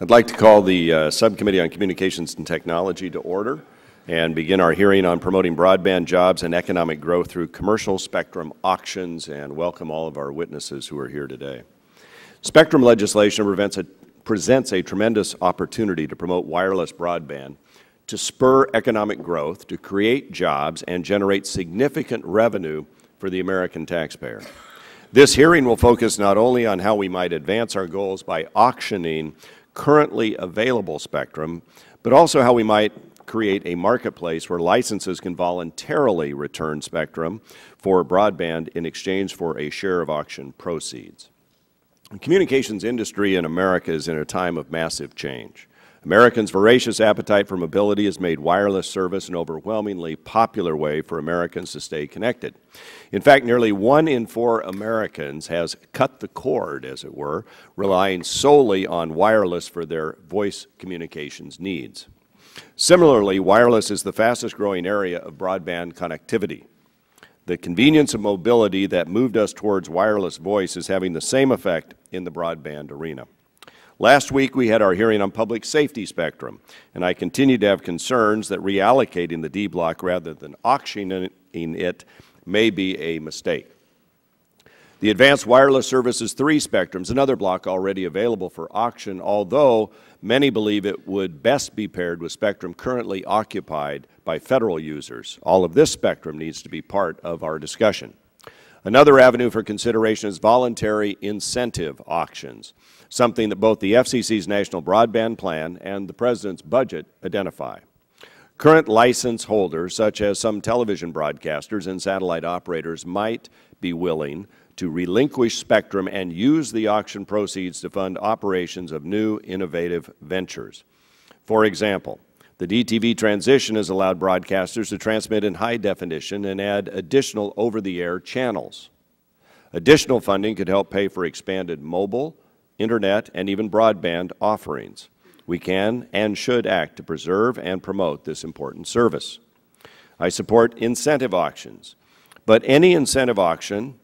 I'd like to call the Subcommittee on Communications and Technology to order and begin our hearing on promoting broadband jobs and economic growth through commercial spectrum auctions, and welcome all of our witnesses who are here today. Spectrum legislation presents a tremendous opportunity to promote wireless broadband, to spur economic growth, to create jobs, and generate significant revenue for the American taxpayer. This hearing will focus not only on how we might advance our goals by auctioning currently available spectrum, but also how we might create a marketplace where licenses can voluntarily return spectrum for broadband in exchange for a share of auction proceeds. The communications industry in America is in a time of massive change. Americans' voracious appetite for mobility has made wireless service an overwhelmingly popular way for Americans to stay connected. In fact, nearly 1 in 4 Americans has cut the cord, as it were, relying solely on wireless for their voice communications needs. Similarly, wireless is the fastest growing area of broadband connectivity. The convenience of mobility that moved us towards wireless voice is having the same effect in the broadband arena. Last week, we had our hearing on public safety spectrum, and I continue to have concerns that reallocating the D block rather than auctioning it may be a mistake. The Advanced Wireless Services 3 spectrum is another block already available for auction, although many believe it would best be paired with spectrum currently occupied by federal users. All of this spectrum needs to be part of our discussion. Another avenue for consideration is voluntary incentive auctions, something that both the FCC's National Broadband Plan and the President's budget identify. Current license holders, such as some television broadcasters and satellite operators, might be willing to relinquish spectrum and use the auction proceeds to fund operations of new, innovative ventures. For example, the DTV transition has allowed broadcasters to transmit in high definition and add additional over-the-air channels. Additional funding could help pay for expanded mobile, internet, and even broadband offerings. We can and should act to preserve and promote this important service. I support incentive auctions, but any incentive auction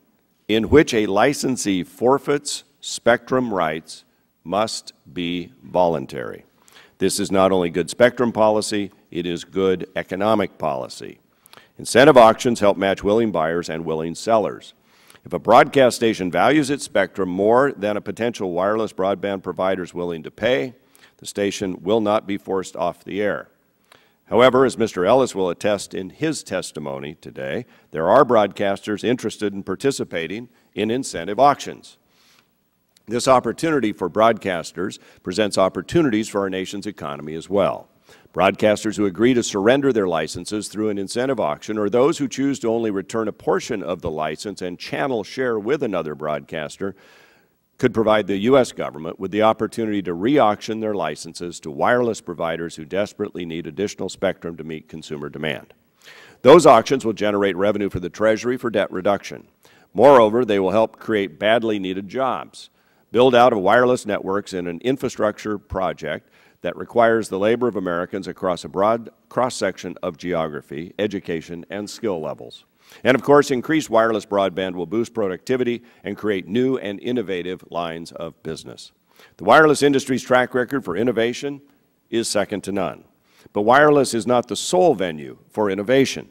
in which a licensee forfeits spectrum rights must be voluntary. This is not only good spectrum policy, it is good economic policy. Incentive auctions help match willing buyers and willing sellers. If a broadcast station values its spectrum more than a potential wireless broadband provider is willing to pay, the station will not be forced off the air. However, as Mr. Ellis will attest in his testimony today, there are broadcasters interested in participating in incentive auctions. This opportunity for broadcasters presents opportunities for our nation's economy as well. Broadcasters who agree to surrender their licenses through an incentive auction, or those who choose to only return a portion of the license and channel share with another broadcaster, could provide the U.S. government with the opportunity to re-auction their licenses to wireless providers who desperately need additional spectrum to meet consumer demand. Those auctions will generate revenue for the Treasury for debt reduction. Moreover, they will help create badly needed jobs. Build out of wireless networks in an infrastructure project that requires the labor of Americans across a broad cross-section of geography, education, and skill levels. And of course, increased wireless broadband will boost productivity and create new and innovative lines of business. The wireless industry's track record for innovation is second to none. But wireless is not the sole venue for innovation.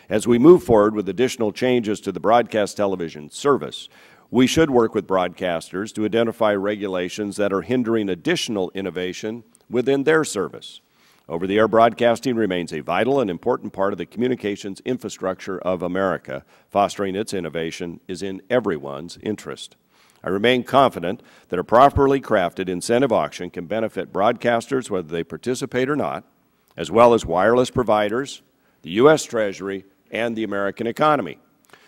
As we move forward with additional changes to the broadcast television service, we should work with broadcasters to identify regulations that are hindering additional innovation within their service. Over-the-air broadcasting remains a vital and important part of the communications infrastructure of America. Fostering its innovation is in everyone's interest. I remain confident that a properly crafted incentive auction can benefit broadcasters whether they participate or not, as well as wireless providers, the U.S. Treasury, and the American economy.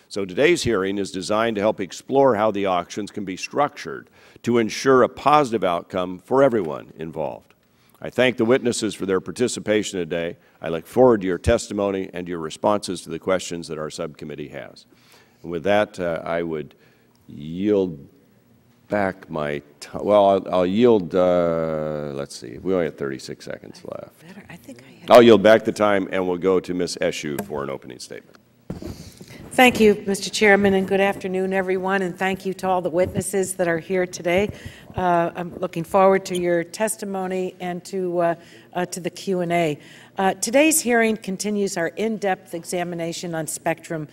So today's hearing is designed to help explore how the auctions can be structured to ensure a positive outcome for everyone involved. I thank the witnesses for their participation today. I look forward to your testimony and your responses to the questions that our subcommittee has. And with that, I would yield back my time. Well, I'll yield, let's see, we only have 36 seconds left. I'll yield back the time, and we'll go to Ms. Eshoo for an opening statement. Thank you, Mr. Chairman, and good afternoon, everyone, and thank you to all the witnesses that are here today. I'm looking forward to your testimony and to the Q&A. Today's hearing continues our in-depth examination on spectrum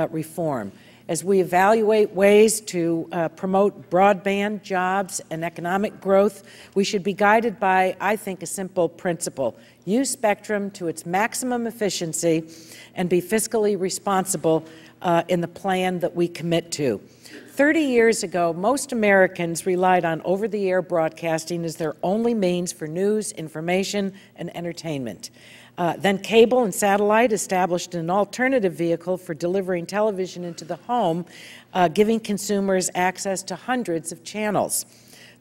reform. As we evaluate ways to promote broadband, jobs, and economic growth, we should be guided by, I think, a simple principle. Use spectrum to its maximum efficiency and be fiscally responsible in the plan that we commit to. 30 years ago, most Americans relied on over-the-air broadcasting as their only means for news, information, and entertainment. Then cable and satellite established an alternative vehicle for delivering television into the home, giving consumers access to hundreds of channels.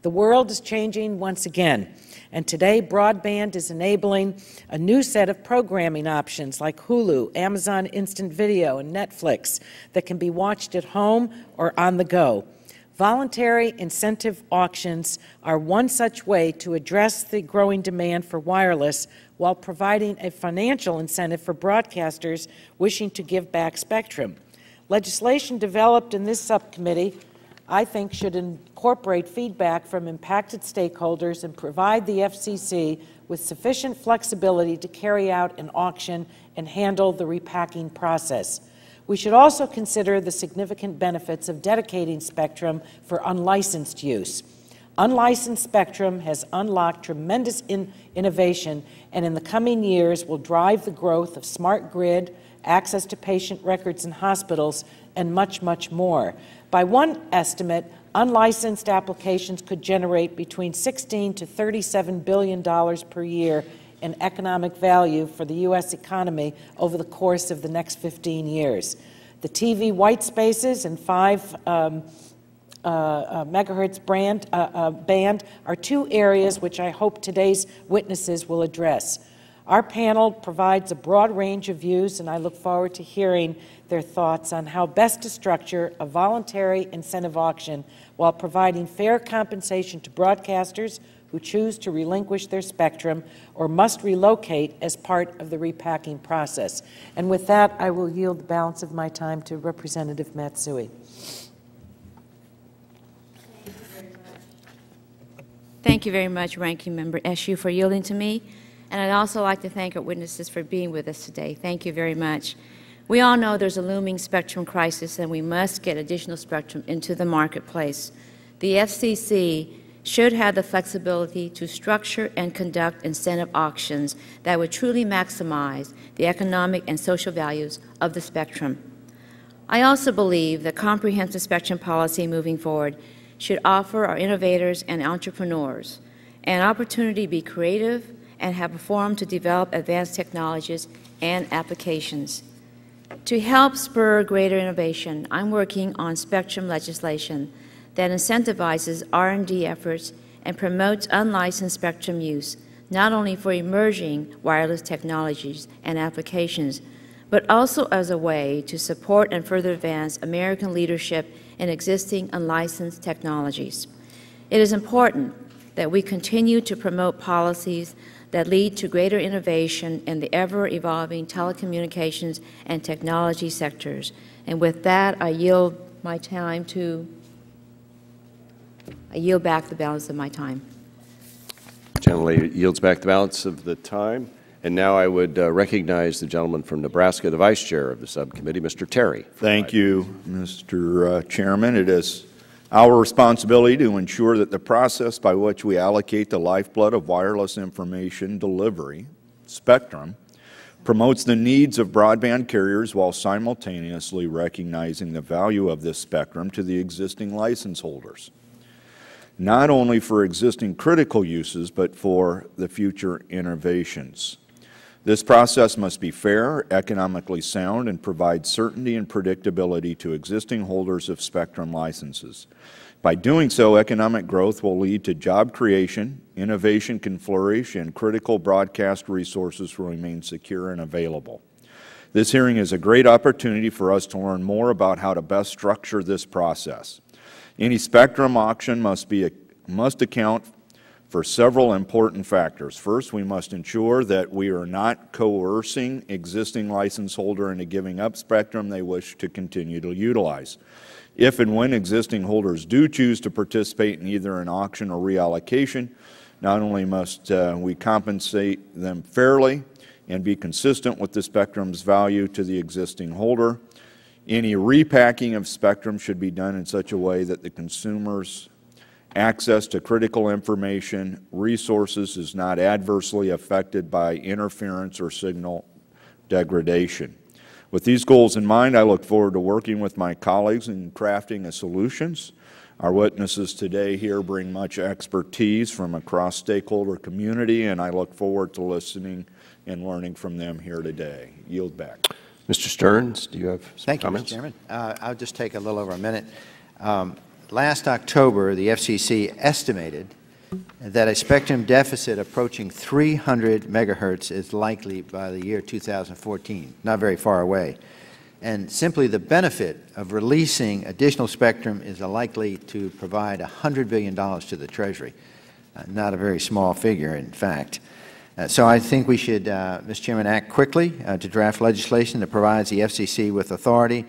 The world is changing once again, and today broadband is enabling a new set of programming options like Hulu, Amazon Instant Video, and Netflix that can be watched at home or on the go. Voluntary incentive auctions are one such way to address the growing demand for wireless while providing a financial incentive for broadcasters wishing to give back spectrum. Legislation developed in this subcommittee, I think, should incorporate feedback from impacted stakeholders and provide the FCC with sufficient flexibility to carry out an auction and handle the repacking process. We should also consider the significant benefits of dedicating spectrum for unlicensed use. Unlicensed spectrum has unlocked tremendous innovation, and in the coming years will drive the growth of smart grid, access to patient records in hospitals, and much, much more. By one estimate, unlicensed applications could generate between $16 to $37 billion per year in economic value for the U.S. economy over the course of the next 15 years. The TV white spaces and 5 megahertz band are two areas which I hope today's witnesses will address. Our panel provides a broad range of views, and I look forward to hearing their thoughts on how best to structure a voluntary incentive auction while providing fair compensation to broadcasters who choose to relinquish their spectrum or must relocate as part of the repacking process. And with that, I will yield the balance of my time to Representative Matsui. Thank you very much, Ranking Member Eshoo, for yielding to me. And I'd also like to thank our witnesses for being with us today. Thank you very much. We all know there's a looming spectrum crisis, and we must get additional spectrum into the marketplace. The FCC should have the flexibility to structure and conduct incentive auctions that would truly maximize the economic and social values of the spectrum. I also believe that comprehensive spectrum policy moving forward should offer our innovators and entrepreneurs an opportunity to be creative and have a forum to develop advanced technologies and applications. To help spur greater innovation, I'm working on spectrum legislation that incentivizes R&D efforts and promotes unlicensed spectrum use, not only for emerging wireless technologies and applications, but also as a way to support and further advance American leadership in existing unlicensed technologies. It is important that we continue to promote policies that lead to greater innovation in the ever-evolving telecommunications and technology sectors. And with that, I yield back the balance of my time. The gentlelady yields back the balance of the time. And now I would recognize the gentleman from Nebraska, the Vice Chair of the subcommittee, Mr. Terry. Thank you, Mr. Chairman. It is our responsibility to ensure that the process by which we allocate the lifeblood of wireless information delivery, spectrum, promotes the needs of broadband carriers while simultaneously recognizing the value of this spectrum to the existing license holders, not only for existing critical uses, but for the future innovations. This process must be fair, economically sound, and provide certainty and predictability to existing holders of spectrum licenses. By doing so, economic growth will lead to job creation, innovation can flourish, and critical broadcast resources will remain secure and available. This hearing is a great opportunity for us to learn more about how to best structure this process. Any spectrum auction must account for several important factors. First, we must ensure that we are not coercing existing license holder into giving up spectrum they wish to continue to utilize. If and when existing holders do choose to participate in either an auction or reallocation, not only must we compensate them fairly and be consistent with the spectrum's value to the existing holder, any repacking of spectrum should be done in such a way that the consumer's access to critical information resources is not adversely affected by interference or signal degradation. With these goals in mind, I look forward to working with my colleagues in crafting solutions. Our witnesses today here bring much expertise from across stakeholder community, and I look forward to listening and learning from them here today. Yield back. Mr. Stearns, do you have some comments? Thank you, Mr. Chairman. I'll just take a little over a minute. Last October, the FCC estimated that a spectrum deficit approaching 300 megahertz is likely by the year 2014, not very far away. And simply the benefit of releasing additional spectrum is likely to provide $100 billion to the Treasury. Not a very small figure, in fact. So I think we should, Mr. Chairman, act quickly to draft legislation that provides the FCC with authority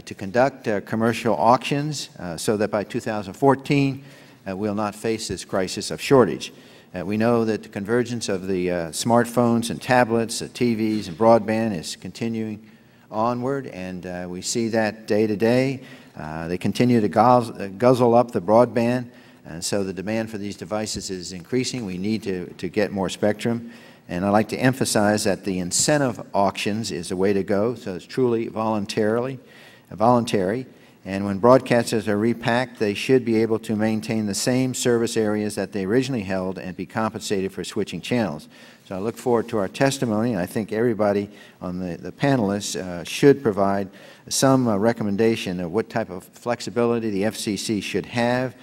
to conduct commercial auctions so that by 2014 we'll not face this crisis of shortage. We know that the convergence of the smartphones and tablets, TVs and broadband is continuing onward, and we see that day to day. They continue to guzzle up the broadband, and so the demand for these devices is increasing. We need to get more spectrum, and I'd like to emphasize that the incentive auctions is the way to go, so it's truly voluntary. And when broadcasters are repacked, they should be able to maintain the same service areas that they originally held and be compensated for switching channels. So I look forward to our testimony, and I think everybody on the panelists should provide some recommendation of what type of flexibility the FCC should have.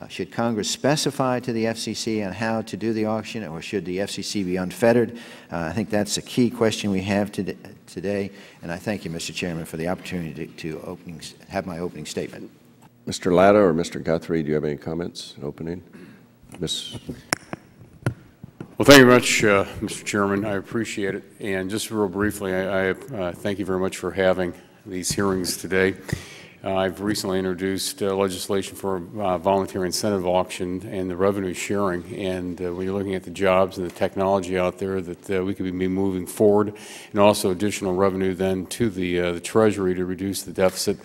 Should Congress specify to the FCC on how to do the auction, or should the FCC be unfettered? I think that's a key question we have today, and I thank you, Mr. Chairman, for the opportunity to have my opening statement. Mr. Latta or Mr. Guthrie, do you have any comments opening? Ms. Well, thank you very much, Mr. Chairman. I appreciate it. And just real briefly, I thank you very much for having these hearings today. I've recently introduced legislation for voluntary incentive auction and the revenue sharing, and when you're looking at the jobs and the technology out there, that we could be moving forward, and also additional revenue then to the Treasury to reduce the deficit.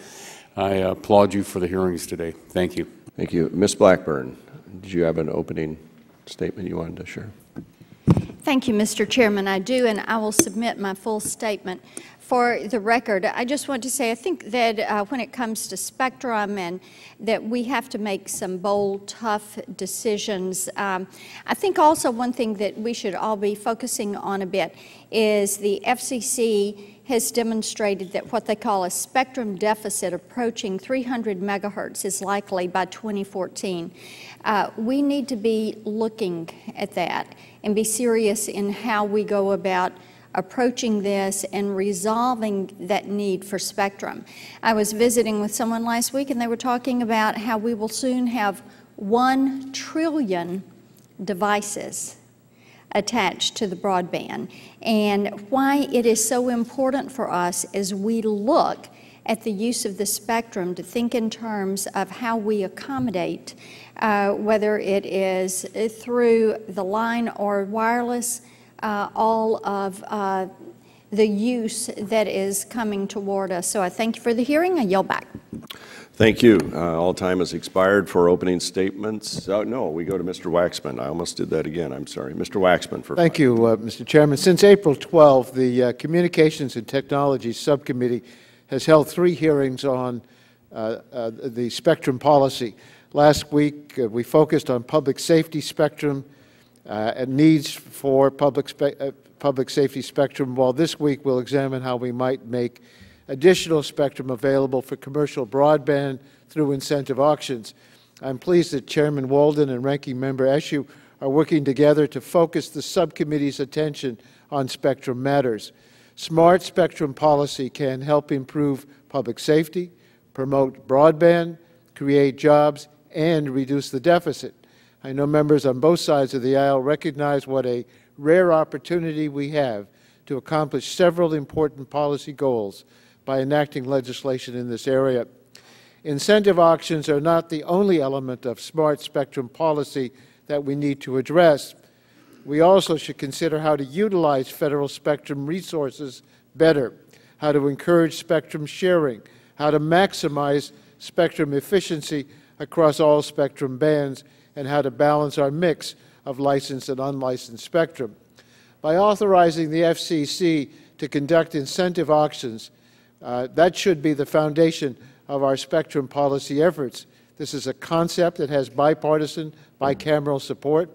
I applaud you for the hearings today. Thank you. Thank you. Ms. Blackburn, did you have an opening statement you wanted to share? Thank you, Mr. Chairman. I do, and I will submit my full statement. For the record, I just want to say I think that when it comes to spectrum and that we have to make some bold, tough decisions, I think also one thing that we should all be focusing on a bit is the FCC has demonstrated that what they call a spectrum deficit approaching 300 megahertz is likely by 2014. We need to be looking at that and be serious in how we go about approaching this and resolving that need for spectrum. I was visiting with someone last week, and they were talking about how we will soon have 1 trillion devices attached to the broadband, and why it is so important for us as we look at the use of the spectrum to think in terms of how we accommodate, whether it is through the line or wireless, all of the use that is coming toward us. So I thank you for the hearing. I yield back. Thank you. All time has expired for opening statements. No, we go to Mr. Waxman. I almost did that again. I'm sorry. Mr. Waxman for Thank you, Mr. Chairman. Since April 12, the Communications and Technology Subcommittee has held 3 hearings on the spectrum policy. Last week, we focused on public safety spectrum and needs for public safety spectrum, while this week we'll examine how we might make additional spectrum available for commercial broadband through incentive auctions. I'm pleased that Chairman Walden and Ranking Member Eshoo are working together to focus the subcommittee's attention on spectrum matters. Smart spectrum policy can help improve public safety, promote broadband, create jobs, and reduce the deficit. I know members on both sides of the aisle recognize what a rare opportunity we have to accomplish several important policy goals by enacting legislation in this area. Incentive auctions are not the only element of smart spectrum policy that we need to address. We also should consider how to utilize federal spectrum resources better, how to encourage spectrum sharing, how to maximize spectrum efficiency across all spectrum bands, and how to balance our mix of licensed and unlicensed spectrum. By authorizing the FCC to conduct incentive auctions, that should be the foundation of our spectrum policy efforts. This is a concept that has bipartisan, bicameral support.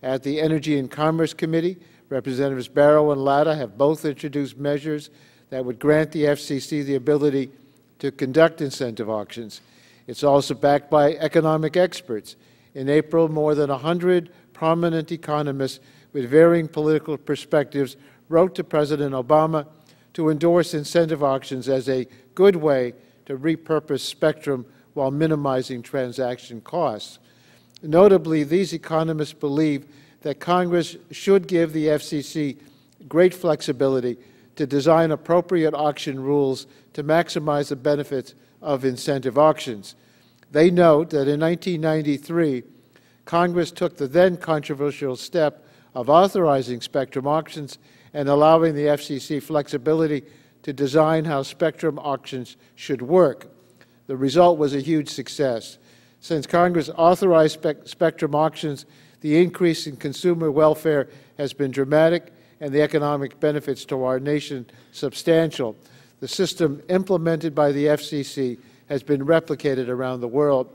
At the Energy and Commerce Committee, Representatives Barrow and Latta have both introduced measures that would grant the FCC the ability to conduct incentive auctions. It's also backed by economic experts. In April, more than 100 prominent economists with varying political perspectives wrote to President Obama to endorse incentive auctions as a good way to repurpose spectrum while minimizing transaction costs. Notably, these economists believe that Congress should give the FCC great flexibility to design appropriate auction rules to maximize the benefits of incentive auctions. They note that in 1993, Congress took the then controversial step of authorizing spectrum auctions and allowing the FCC flexibility to design how spectrum auctions should work. The result was a huge success. Since Congress authorized spectrum auctions, the increase in consumer welfare has been dramatic and the economic benefits to our nation substantial. The system implemented by the FCC has been replicated around the world.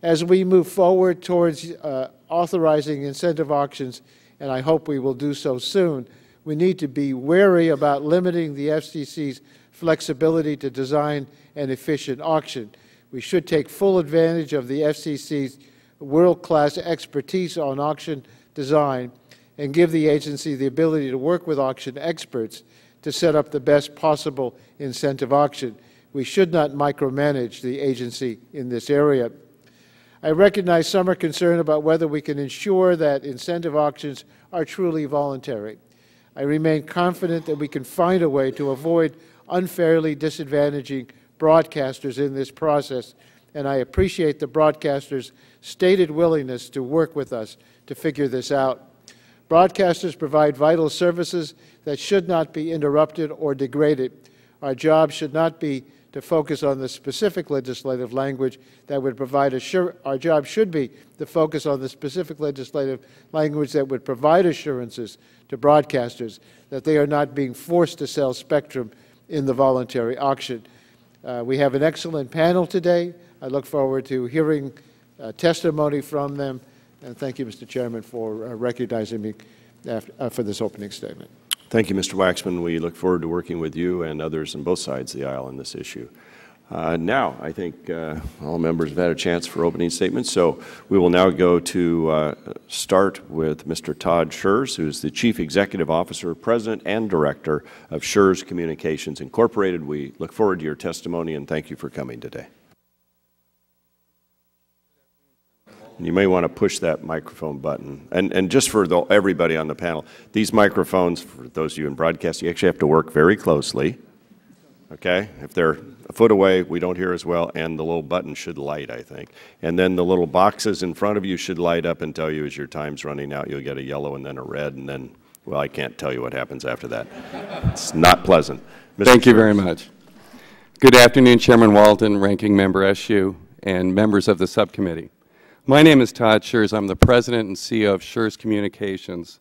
As we move forward towards authorizing incentive auctions, and I hope we will do so soon, we need to be wary about limiting the FCC's flexibility to design an efficient auction. We should take full advantage of the FCC's world-class expertise on auction design and give the agency the ability to work with auction experts to set up the best possible incentive auction. We should not micromanage the agency in this area. I recognize some are concerned about whether we can ensure that incentive auctions are truly voluntary. I remain confident that we can find a way to avoid unfairly disadvantaging broadcasters in this process, and I appreciate the broadcasters' stated willingness to work with us to figure this out. Broadcasters provide vital services that should not be interrupted or degraded. Our job should not be to focus on the specific legislative language that would provide our job should be to focus on the specific legislative language that would provide assurances to broadcasters that they are not being forced to sell spectrum in the voluntary auction. We have an excellent panel today. I look forward to hearing testimony from them. And thank you, Mr. Chairman, for recognizing me for this opening statement. Thank you, Mr. Waxman. We look forward to working with you and others on both sides of the aisle on this issue. Now, I think all members have had a chance for opening statements, so we will now go to start with Mr. Todd Schurz, who is the Chief Executive Officer, President, and Director of Schurz Communications Incorporated. We look forward to your testimony, and thank you for coming today. You may want to push that microphone button. And just for everybody on the panel, these microphones, for those of you in broadcast, you actually have to work very closely. Okay? If they're a foot away, we don't hear as well, and the little button should light, I think. And then the little boxes in front of you should light up and tell you as your time's running out, you'll get a yellow and then a red, and then, well, I can't tell you what happens after that. It's not pleasant. Thank you very much. Good afternoon, Chairman Walton, Ranking Member Eshoo, and members of the subcommittee. My name is Todd Schurz. I'm the President and CEO of Schurz Communications,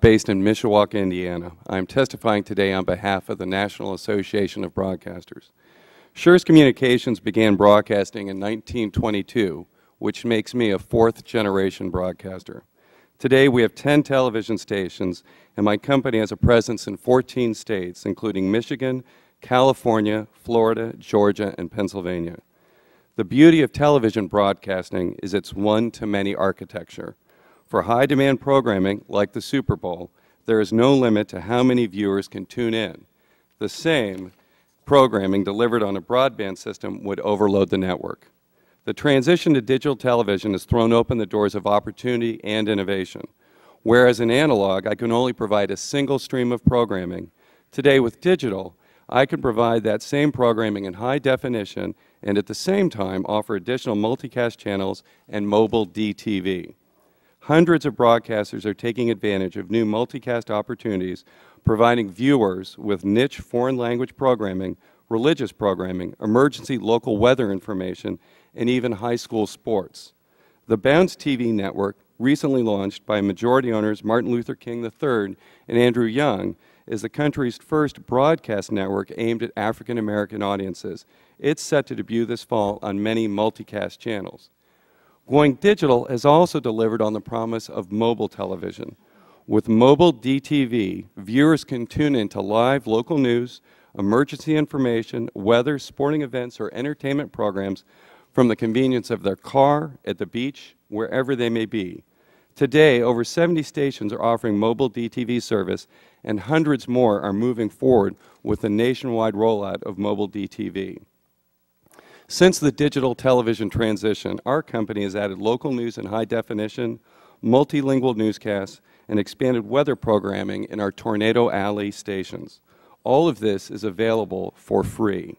based in Mishawaka, Indiana. I'm testifying today on behalf of the National Association of Broadcasters. Schurz Communications began broadcasting in 1922, which makes me a fourth-generation broadcaster. Today, we have 10 television stations, and my company has a presence in 14 states, including Michigan, California, Florida, Georgia, and Pennsylvania. The beauty of television broadcasting is its one-to-many architecture. For high-demand programming, like the Super Bowl, there is no limit to how many viewers can tune in. The same programming delivered on a broadband system would overload the network. The transition to digital television has thrown open the doors of opportunity and innovation. Whereas in analog, I can only provide a single stream of programming, today with digital, I can provide that same programming in high definition and at the same time offer additional multicast channels and mobile DTV. Hundreds of broadcasters are taking advantage of new multicast opportunities, providing viewers with niche foreign language programming, religious programming, emergency local weather information, and even high school sports. The Bounce TV network, recently launched by majority owners Martin Luther King III and Andrew Young, is the country's first broadcast network aimed at African American audiences. It's set to debut this fall on many multicast channels. Going digital has also delivered on the promise of mobile television. With mobile DTV, viewers can tune into live local news, emergency information, weather, sporting events, or entertainment programs from the convenience of their car, at the beach, wherever they may be. Today, over 70 stations are offering mobile DTV service, and hundreds more are moving forward with the nationwide rollout of mobile DTV. Since the digital television transition, our company has added local news in high definition, multilingual newscasts, and expanded weather programming in our Tornado Alley stations. All of this is available for free.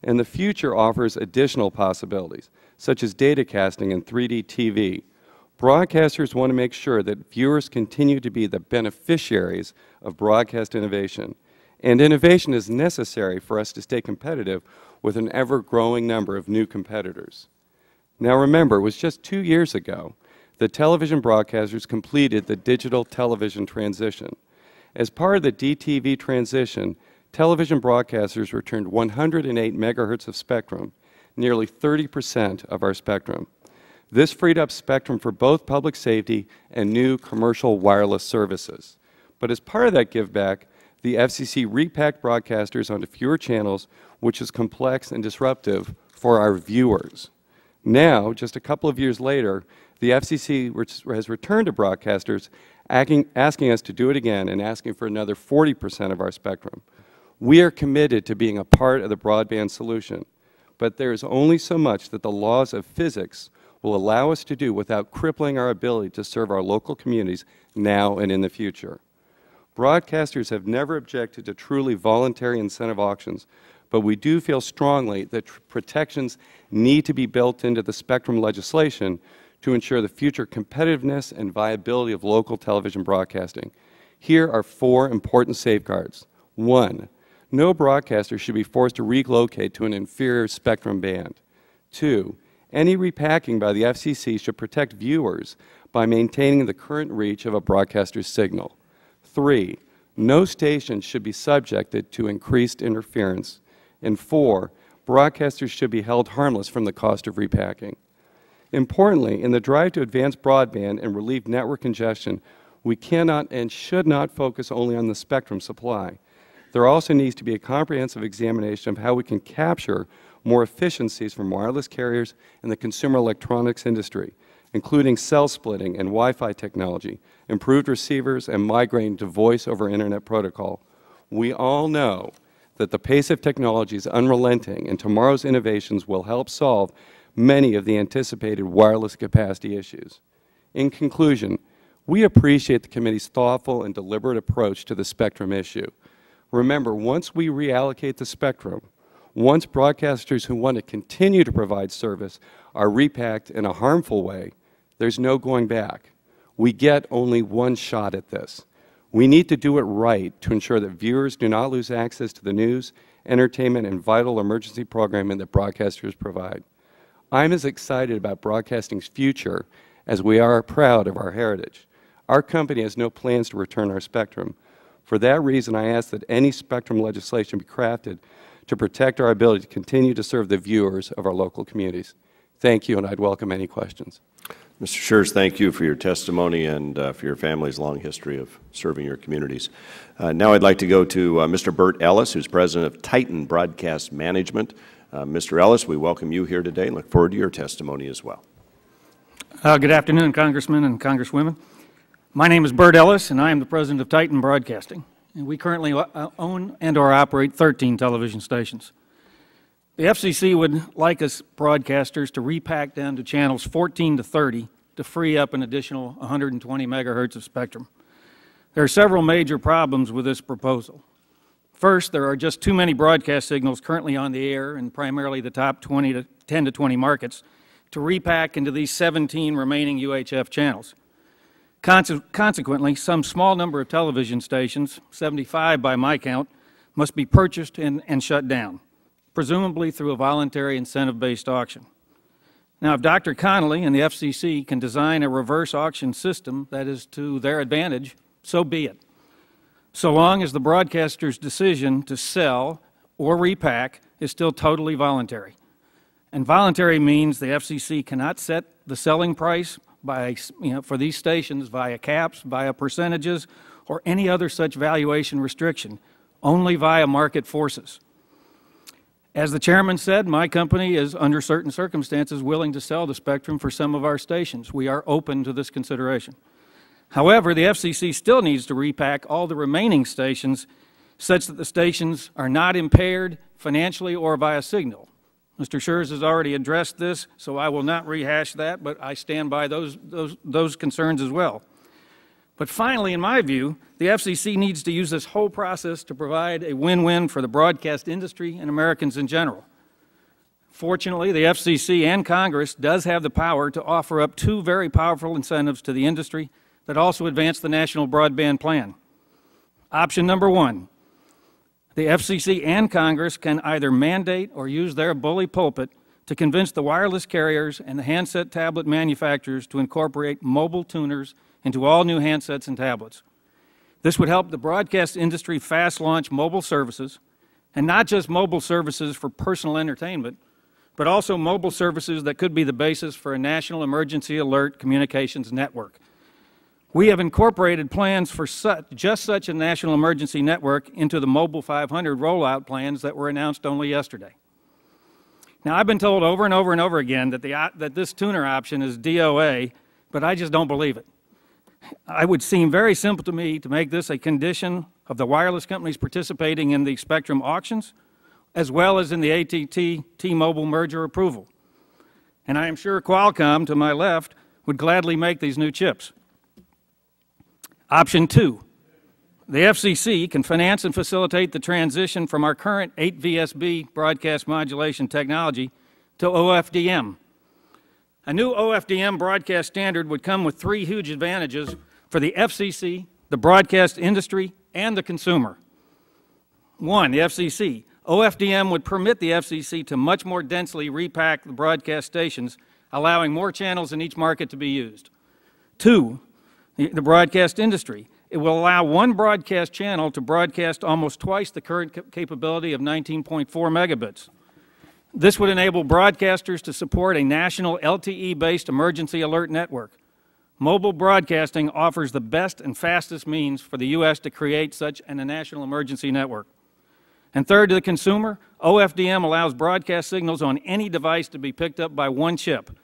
And the future offers additional possibilities, such as datacasting and 3D TV. Broadcasters want to make sure that viewers continue to be the beneficiaries of broadcast innovation. And innovation is necessary for us to stay competitive with an ever-growing number of new competitors. Now remember, it was just 2 years ago that television broadcasters completed the digital television transition. As part of the DTV transition, television broadcasters returned 108 megahertz of spectrum, nearly 30% of our spectrum. This freed up spectrum for both public safety and new commercial wireless services. But as part of that give back, the FCC repacked broadcasters onto fewer channels, which is complex and disruptive for our viewers. Now, just a couple of years later, the FCC has returned to broadcasters, asking us to do it again and asking for another 40% of our spectrum. We are committed to being a part of the broadband solution, but there is only so much that the laws of physics will allow us to do without crippling our ability to serve our local communities now and in the future. Broadcasters have never objected to truly voluntary incentive auctions, but we do feel strongly that protections need to be built into the spectrum legislation to ensure the future competitiveness and viability of local television broadcasting. Here are 4 important safeguards. 1, no broadcaster should be forced to relocate to an inferior spectrum band. 2, any repacking by the FCC should protect viewers by maintaining the current reach of a broadcaster's signal. 3, no station should be subjected to increased interference. And 4, broadcasters should be held harmless from the cost of repacking. Importantly, in the drive to advance broadband and relieve network congestion, we cannot and should not focus only on the spectrum supply. There also needs to be a comprehensive examination of how we can capture more efficiencies from wireless carriers and the consumer electronics industry, including cell splitting and Wi-Fi technology, improved receivers, and migrating to voice over Internet protocol. We all know that the pace of technology is unrelenting, and tomorrow's innovations will help solve many of the anticipated wireless capacity issues. In conclusion, we appreciate the committee's thoughtful and deliberate approach to the spectrum issue. Remember, once we reallocate the spectrum, once broadcasters who want to continue to provide service are repacked in a harmful way, there's no going back. We get only one shot at this. We need to do it right to ensure that viewers do not lose access to the news, entertainment, and vital emergency programming that broadcasters provide. I'm as excited about broadcasting's future as we are proud of our heritage. Our company has no plans to return our spectrum. For that reason, I ask that any spectrum legislation be crafted to protect our ability to continue to serve the viewers of our local communities. Thank you, and I'd welcome any questions. Mr. Schurz, thank you for your testimony and for your family's long history of serving your communities. Now I'd like to go to Mr. Bert Ellis, who's president of Titan Broadcast Management. Mr. Ellis, we welcome you here today and look forward to your testimony as well. Good afternoon, Congressmen and Congresswomen. My name is Bert Ellis, and I am the president of Titan Broadcasting. And we currently own and or operate 13 television stations. The FCC would like us broadcasters to repack down to channels 14 to 30 to free up an additional 120 megahertz of spectrum. There are several major problems with this proposal. First, there are just too many broadcast signals currently on the air in primarily the top 10 to 20 markets to repack into these 17 remaining UHF channels. Consequently, some small number of television stations, 75 by my count, must be purchased and shut down, presumably through a voluntary incentive-based auction. Now, if Dr. Connolly and the FCC can design a reverse auction system that is to their advantage, so be it, so long as the broadcaster's decision to sell or repack is still totally voluntary. And voluntary means the FCC cannot set the selling price by, for these stations via caps, via percentages, or any other such valuation restriction, only via market forces. As the chairman said, my company is, under certain circumstances, willing to sell the spectrum for some of our stations. We are open to this consideration. However, the FCC still needs to repack all the remaining stations such that the stations are not impaired financially or via signal. Mr. Schurz has already addressed this, so I will not rehash that, but I stand by those concerns as well. But finally, in my view, the FCC needs to use this whole process to provide a win-win for the broadcast industry and Americans in general. Fortunately, the FCC and Congress does have the power to offer up two very powerful incentives to the industry that also advance the National Broadband Plan. Option number one, the FCC and Congress can either mandate or use their bully pulpit to convince the wireless carriers and the handset tablet manufacturers to incorporate mobile tuners into all new handsets and tablets. This would help the broadcast industry fast launch mobile services, and not just mobile services for personal entertainment, but also mobile services that could be the basis for a national emergency alert communications network. We have incorporated plans for just such a national emergency network into the Mobile 500 rollout plans that were announced only yesterday. Now, I've been told over and over and over again that this tuner option is DOA, but I just don't believe it. It would seem very simple to me to make this a condition of the wireless companies participating in the spectrum auctions, as well as in the AT&T-T-Mobile merger approval. And I am sure Qualcomm, to my left, would gladly make these new chips. Option two, the FCC can finance and facilitate the transition from our current 8 VSB broadcast modulation technology to OFDM. A new OFDM broadcast standard would come with three huge advantages for the FCC, the broadcast industry, and the consumer. One, the FCC. OFDM would permit the FCC to much more densely repack the broadcast stations, allowing more channels in each market to be used. Two, the broadcast industry. It will allow one broadcast channel to broadcast almost twice the current capability of 19.4 megabits. This would enable broadcasters to support a national LTE-based emergency alert network. Mobile broadcasting offers the best and fastest means for the U.S. to create such a national emergency network. And third, to the consumer, OFDM allows broadcast signals on any device to be picked up by one chip.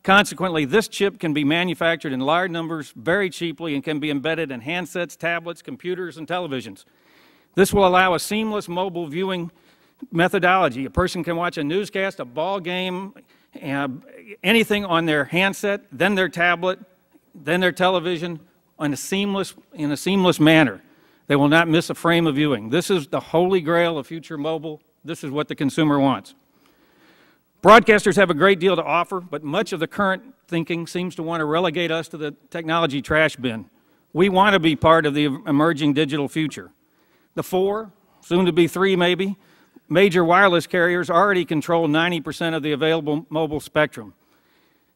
Consequently, this chip can be manufactured in large numbers very cheaply and can be embedded in handsets, tablets, computers, and televisions. This will allow a seamless mobile viewing methodology. A person can watch a newscast, a ball game, anything on their handset, then their tablet, then their television in a seamless manner. They will not miss a frame of viewing. This is the holy grail of future mobile. This is what the consumer wants. Broadcasters have a great deal to offer, but much of the current thinking seems to want to relegate us to the technology trash bin. We want to be part of the emerging digital future. The four, soon to be three maybe, major wireless carriers already control 90% of the available mobile spectrum.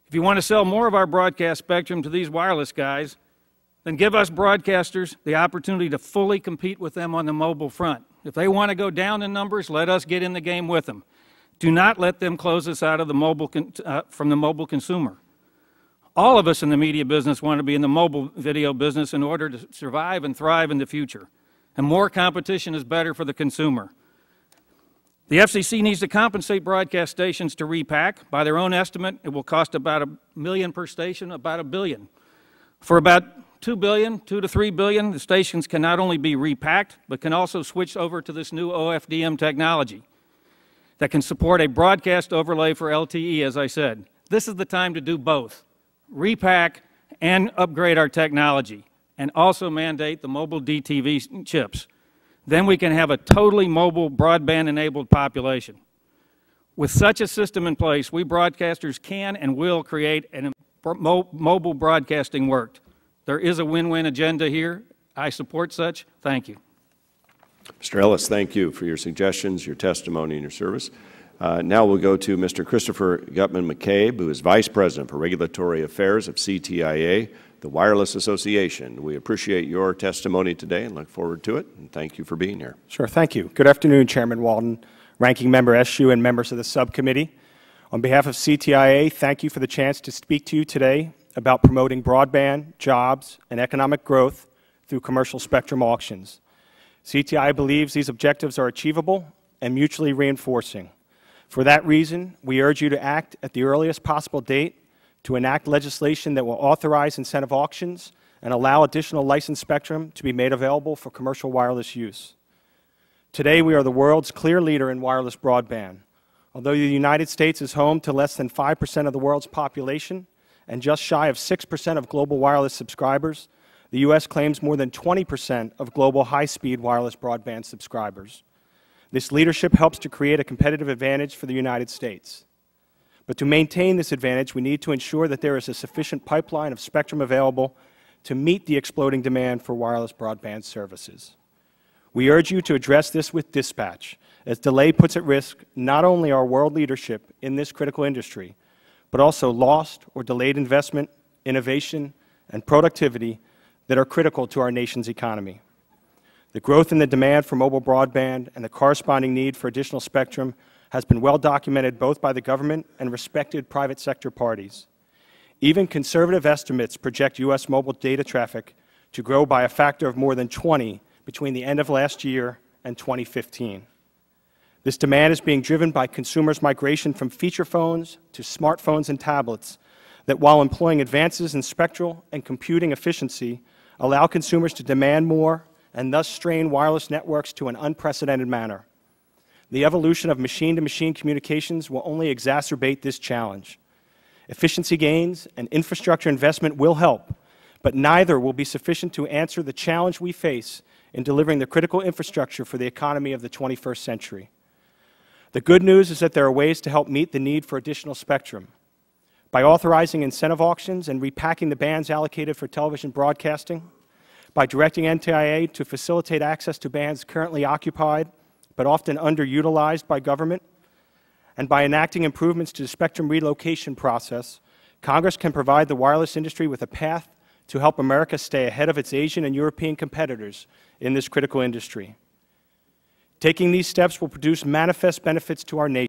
If you want to sell more of our broadcast spectrum to these wireless guys, then give us broadcasters the opportunity to fully compete with them on the mobile front. If they want to go down in numbers, let us get in the game with them. Do not let them close us out of the from the mobile consumer. All of us in the media business want to be in the mobile video business in order to survive and thrive in the future. And more competition is better for the consumer. The FCC needs to compensate broadcast stations to repack. By their own estimate, it will cost about $1 million per station, about $1 billion. For about $2 billion, $2 to $3 billion, the stations can not only be repacked, but can also switch over to this new OFDM technology. that can support a broadcast overlay for LTE, as I said. This is the time to do both, repack and upgrade our technology, and also mandate the mobile DTV chips. Then we can have a totally mobile, broadband-enabled population. With such a system in place, we broadcasters can and will create a mobile broadcasting work. There is a win-win agenda here. I support such. Thank you. Mr. Ellis, thank you for your suggestions, your testimony, and your service. Now we'll go to Mr. Christopher Gutman-McCabe, who is Vice President for Regulatory Affairs of CTIA, the Wireless Association. We appreciate your testimony today and look forward to it, and thank you for being here. Sure, thank you. Good afternoon, Chairman Walden, Ranking Member Eshoo, and members of the subcommittee. On behalf of CTIA, thank you for the chance to speak to you today about promoting broadband, jobs, and economic growth through commercial spectrum auctions. CTIA believes these objectives are achievable and mutually reinforcing. For that reason, we urge you to act at the earliest possible date to enact legislation that will authorize incentive auctions and allow additional licensed spectrum to be made available for commercial wireless use. Today, we are the world's clear leader in wireless broadband. Although the United States is home to less than 5% of the world's population and just shy of 6% of global wireless subscribers, the U.S. claims more than 20% of global high-speed wireless broadband subscribers. This leadership helps to create a competitive advantage for the United States. But to maintain this advantage, we need to ensure that there is a sufficient pipeline of spectrum available to meet the exploding demand for wireless broadband services. We urge you to address this with dispatch, as delay puts at risk not only our world leadership in this critical industry, but also lost or delayed investment, innovation, and productivity that are critical to our nation's economy. The growth in the demand for mobile broadband and the corresponding need for additional spectrum has been well documented both by the government and respected private sector parties. Even conservative estimates project U.S. mobile data traffic to grow by a factor of more than 20 between the end of last year and 2015. This demand is being driven by consumers' migration from feature phones to smartphones and tablets that, while employing advances in spectral and computing efficiency, allow consumers to demand more and thus strain wireless networks to an unprecedented manner. The evolution of machine-to-machine communications will only exacerbate this challenge. Efficiency gains and infrastructure investment will help, but neither will be sufficient to answer the challenge we face in delivering the critical infrastructure for the economy of the 21st century. The good news is that there are ways to help meet the need for additional spectrum. By authorizing incentive auctions and repacking the bands allocated for television broadcasting, by directing NTIA to facilitate access to bands currently occupied but often underutilized by government, and by enacting improvements to the spectrum relocation process, Congress can provide the wireless industry with a path to help America stay ahead of its Asian and European competitors in this critical industry. Taking these steps will produce manifest benefits to our nation.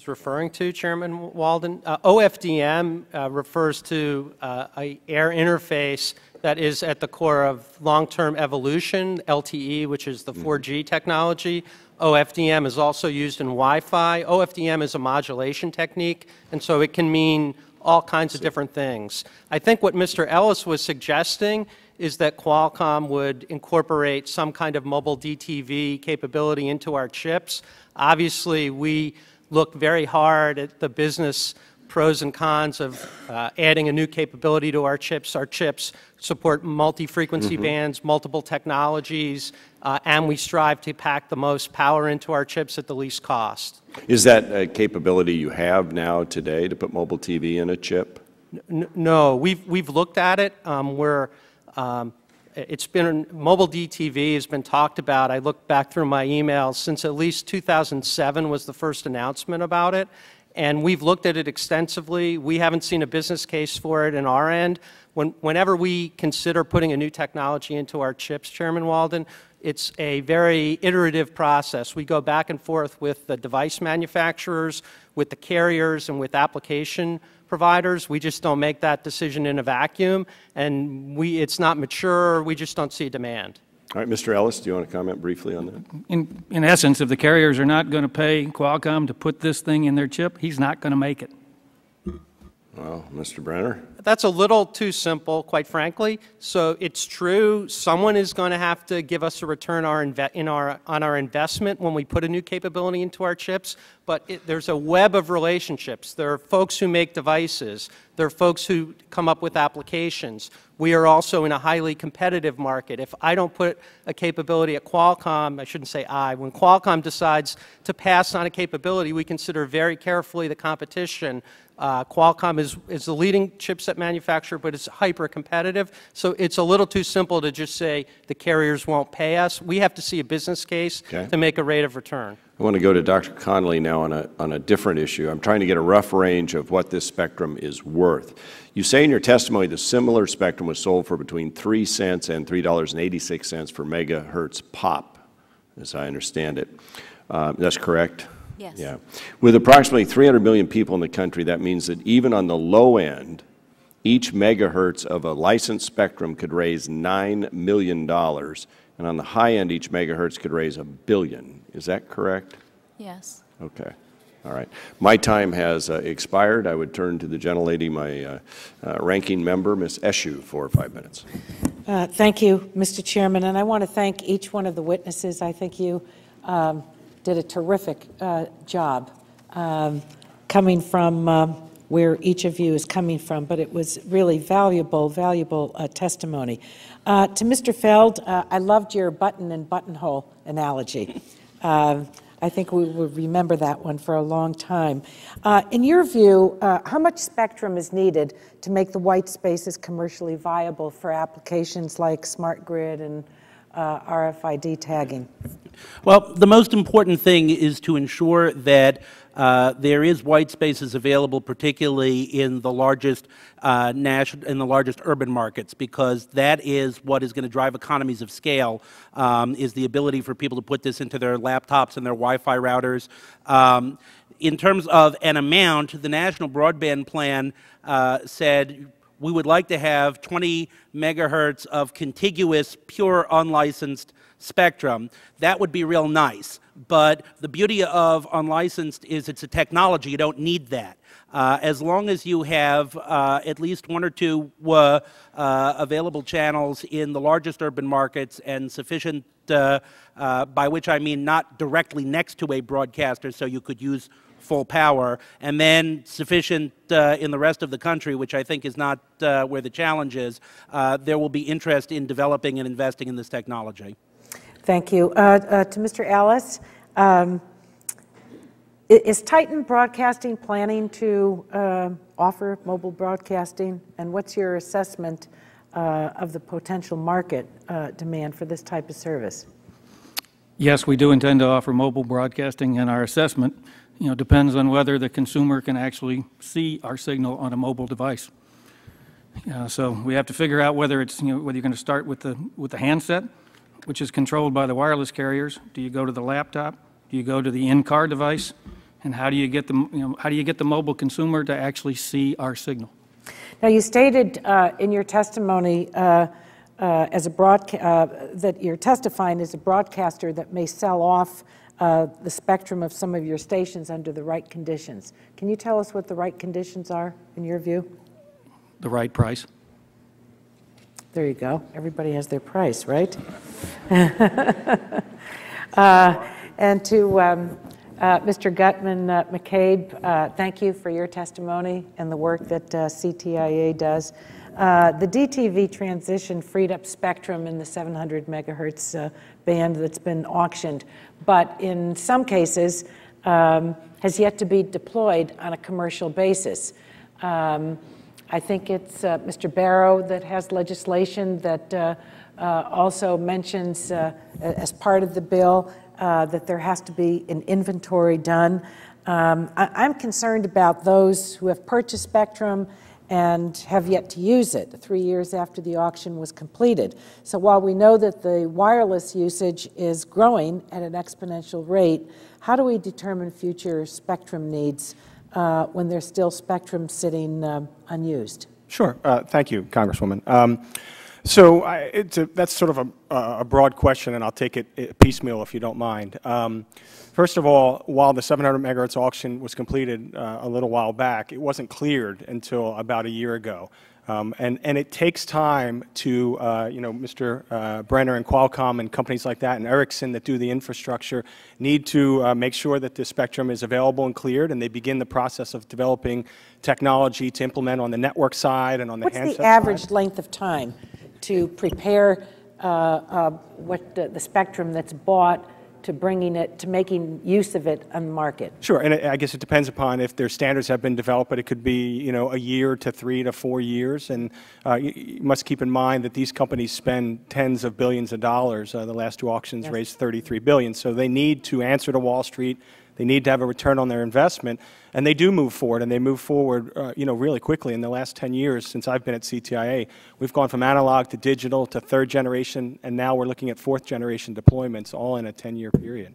Referring to, Chairman Walden, OFDM refers to an air interface that is at the core of long-term evolution, LTE, which is the 4G technology. OFDM is also used in Wi-Fi. OFDM is a modulation technique, and so it can mean all kinds of different things. I think what Mr. Ellis was suggesting is that Qualcomm would incorporate some kind of mobile DTV capability into our chips. Obviously, we look very hard at the business pros and cons of adding a new capability to our chips. Our chips support multi-frequency bands, multiple technologies, and we strive to pack the most power into our chips at the least cost. Is that a capability you have now today to put mobile TV in a chip? No, we've looked at it. It's been, mobile DTV has been talked about. I looked back through my emails since at least 2007 was the first announcement about it. And we've looked at it extensively. We haven't seen a business case for it in our end. Whenever we consider putting a new technology into our chips, Chairman Walden, it's a very iterative process. We go back and forth with the device manufacturers, with the carriers, and with application providers. We just don't make that decision in a vacuum, and it's not mature. We just don't see demand. All right, Mr. Ellis, do you want to comment briefly on that? In essence, if the carriers are not going to pay Qualcomm to put this thing in their chip, he's not going to make it. Well, Mr. Brenner? That's a little too simple, quite frankly. So it's true, someone is going to have to give us a return on our investment when we put a new capability into our chips, but there's a web of relationships. There are folks who make devices. There are folks who come up with applications. We are also in a highly competitive market. If I don't put a capability at Qualcomm, I shouldn't say when Qualcomm decides to pass on a capability, we consider very carefully the competition. Qualcomm is the leading chipset manufacturer, but it's hyper competitive. So it's a little too simple to just say the carriers won't pay us. We have to see a business case to make a rate of return. I want to go to Dr. Connolly now on a different issue. I'm trying to get a rough range of what this spectrum is worth. You say in your testimony the similar spectrum was sold for between 3 cents and $3.86 per megahertz pop, as I understand it. That's correct? Yes. Yeah. With approximately 300 million people in the country, that means that even on the low end, each megahertz of a licensed spectrum could raise $9 million, and on the high end, each megahertz could raise $1 billion. Is that correct? Yes. Okay. All right. My time has expired. I would turn to the gentlelady, my ranking member, Ms. Eshoo, for 5 minutes. Thank you, Mr. Chairman, and I want to thank each one of the witnesses. I think you did a terrific job coming from where each of you is coming from, but it was really valuable testimony. To Mr. Feld, I loved your button and buttonhole analogy. I think we will remember that one for a long time. In your view, how much spectrum is needed to make the white spaces commercially viable for applications like smart grid and RFID tagging? Well, the most important thing is to ensure that there is white spaces available, particularly in the largest urban markets, because that is what is going to drive economies of scale. Is the ability for people to put this into their laptops and their Wi-Fi routers. In terms of an amount, the National Broadband Plan said we would like to have 20 megahertz of contiguous, pure, unlicensed spectrum. That would be real nice. But the beauty of unlicensed is it's a technology. You don't need that. As long as you have at least 1 or 2 available channels in the largest urban markets and sufficient, by which I mean not directly next to a broadcaster so you could use full power, and then sufficient in the rest of the country, which I think is not where the challenge is, there will be interest in developing and investing in this technology. Thank you. To Mr. Ellis, is Titan Broadcasting planning to offer mobile broadcasting, and what's your assessment of the potential market demand for this type of service? Yes, we do intend to offer mobile broadcasting, and our assessment, depends on whether the consumer can actually see our signal on a mobile device. So we have to figure out whether it's whether you're going to start with the handset, which is controlled by the wireless carriers. Do you go to the laptop? Do you go to the in-car device? And how do you get the mobile consumer to actually see our signal? Now, you stated in your testimony that you're testifying as a broadcaster that may sell off the spectrum of some of your stations under the right conditions. Can you tell us what the right conditions are, in your view? The right price. There you go. Everybody has their price, right? And to Mr. Gutman McCabe, thank you for your testimony and the work that CTIA does. The DTV transition freed up spectrum in the 700 megahertz band that's been auctioned, but in some cases has yet to be deployed on a commercial basis. I think it's Mr. Barrow that has legislation that also mentions as part of the bill that there has to be an inventory done. I'm concerned about those who have purchased spectrum and have yet to use it 3 years after the auction was completed. So while we know that the wireless usage is growing at an exponential rate, how do we determine future spectrum needs when there's still spectrum sitting unused? Sure. Thank you, Congresswoman. That's sort of a broad question, and I'll take it piecemeal if you don't mind. First of all, while the 700 megahertz auction was completed a little while back, it wasn't cleared until about a year ago. And it takes time to, you know, Mr. Brenner and Qualcomm and companies like that and Ericsson that do the infrastructure need to make sure that the spectrum is available and cleared, and they begin the process of developing technology to implement on the network side and on the handset side. What's the average length of time to prepare what the spectrum that's bought to bringing it, to making use of it on the market? Sure, and I guess it depends upon if their standards have been developed, but it could be, you know, a year to 3 to 4 years. And you must keep in mind that these companies spend tens of billions of dollars. The last two auctions raised $33 billion. So they need to answer to Wall Street. They need to have a return on their investment, and they do move forward, and they move forward, you know, really quickly. In the last 10 years, since I've been at CTIA, we've gone from analog to digital to third generation, and now we're looking at fourth generation deployments, all in a 10-year period.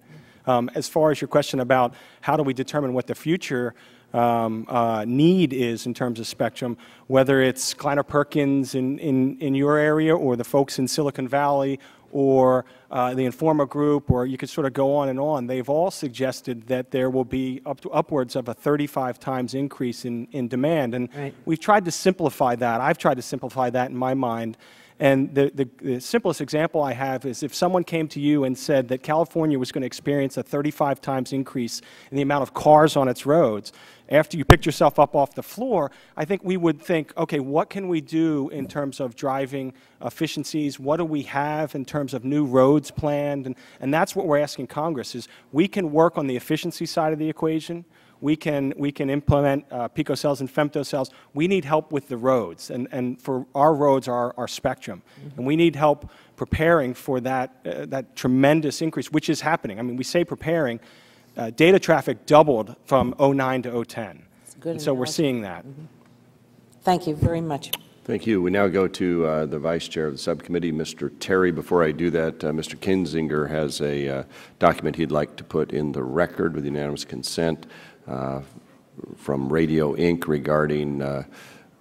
As far as your question about how do we determine what the future need is in terms of spectrum, whether it's Kleiner Perkins in your area or the folks in Silicon Valley or the Informa Group, or you could sort of go on, they've all suggested that there will be upwards of a 35 times increase in demand. And we've tried to simplify that. I've tried to simplify that in my mind. And the simplest example I have is if someone came to you and said that California was going to experience a 35 times increase in the amount of cars on its roads, after you picked yourself up off the floor, I think we would think, okay, what can we do in terms of driving efficiencies? What do we have in terms of new roads planned? And that's what we're asking Congress is we can work on the efficiency side of the equation. We can implement picocells and femtocells. We need help with the roads, and for our roads, our spectrum. And we need help preparing for that tremendous increase, which is happening. I mean, we say preparing. Data traffic doubled from 09 to 010. And so we're seeing that. Thank you very much. Thank you. We now go to the Vice Chair of the Subcommittee, Mr. Terry. Before I do that, Mr. Kinzinger has a document he'd like to put in the record with unanimous consent from Radio Inc. regarding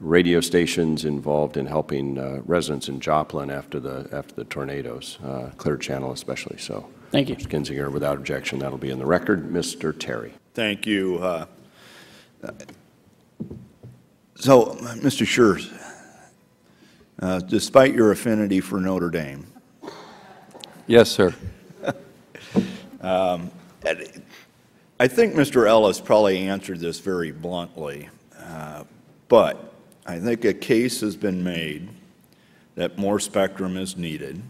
radio stations involved in helping residents in Joplin after the tornadoes, Clear Channel especially. So, thank you, Mr. Kinzinger. Without objection, that'll be in the record. Mr. Terry. Thank you. So, Mr. Schurz, despite your affinity for Notre Dame. Yes, sir. I think Mr. Ellis probably answered this very bluntly, but I think a case has been made that more spectrum is needed.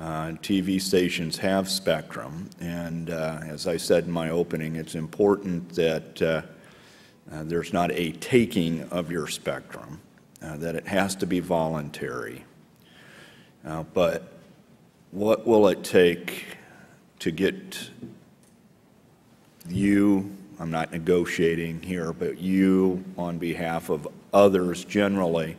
TV stations have spectrum, and as I said in my opening, it's important that there's not a taking of your spectrum, that it has to be voluntary. But what will it take to get you, I'm not negotiating here, but you on behalf of others generally,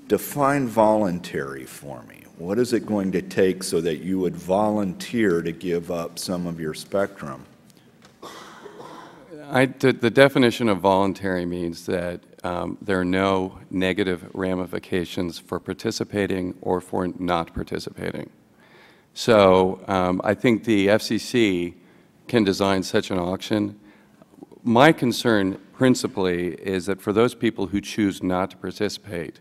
define voluntary for me. What is it going to take so that you would volunteer to give up some of your spectrum? The definition of voluntary means that there are no negative ramifications for participating or for not participating. So I think the FCC can design such an auction. My concern principally is that for those people who choose not to participate,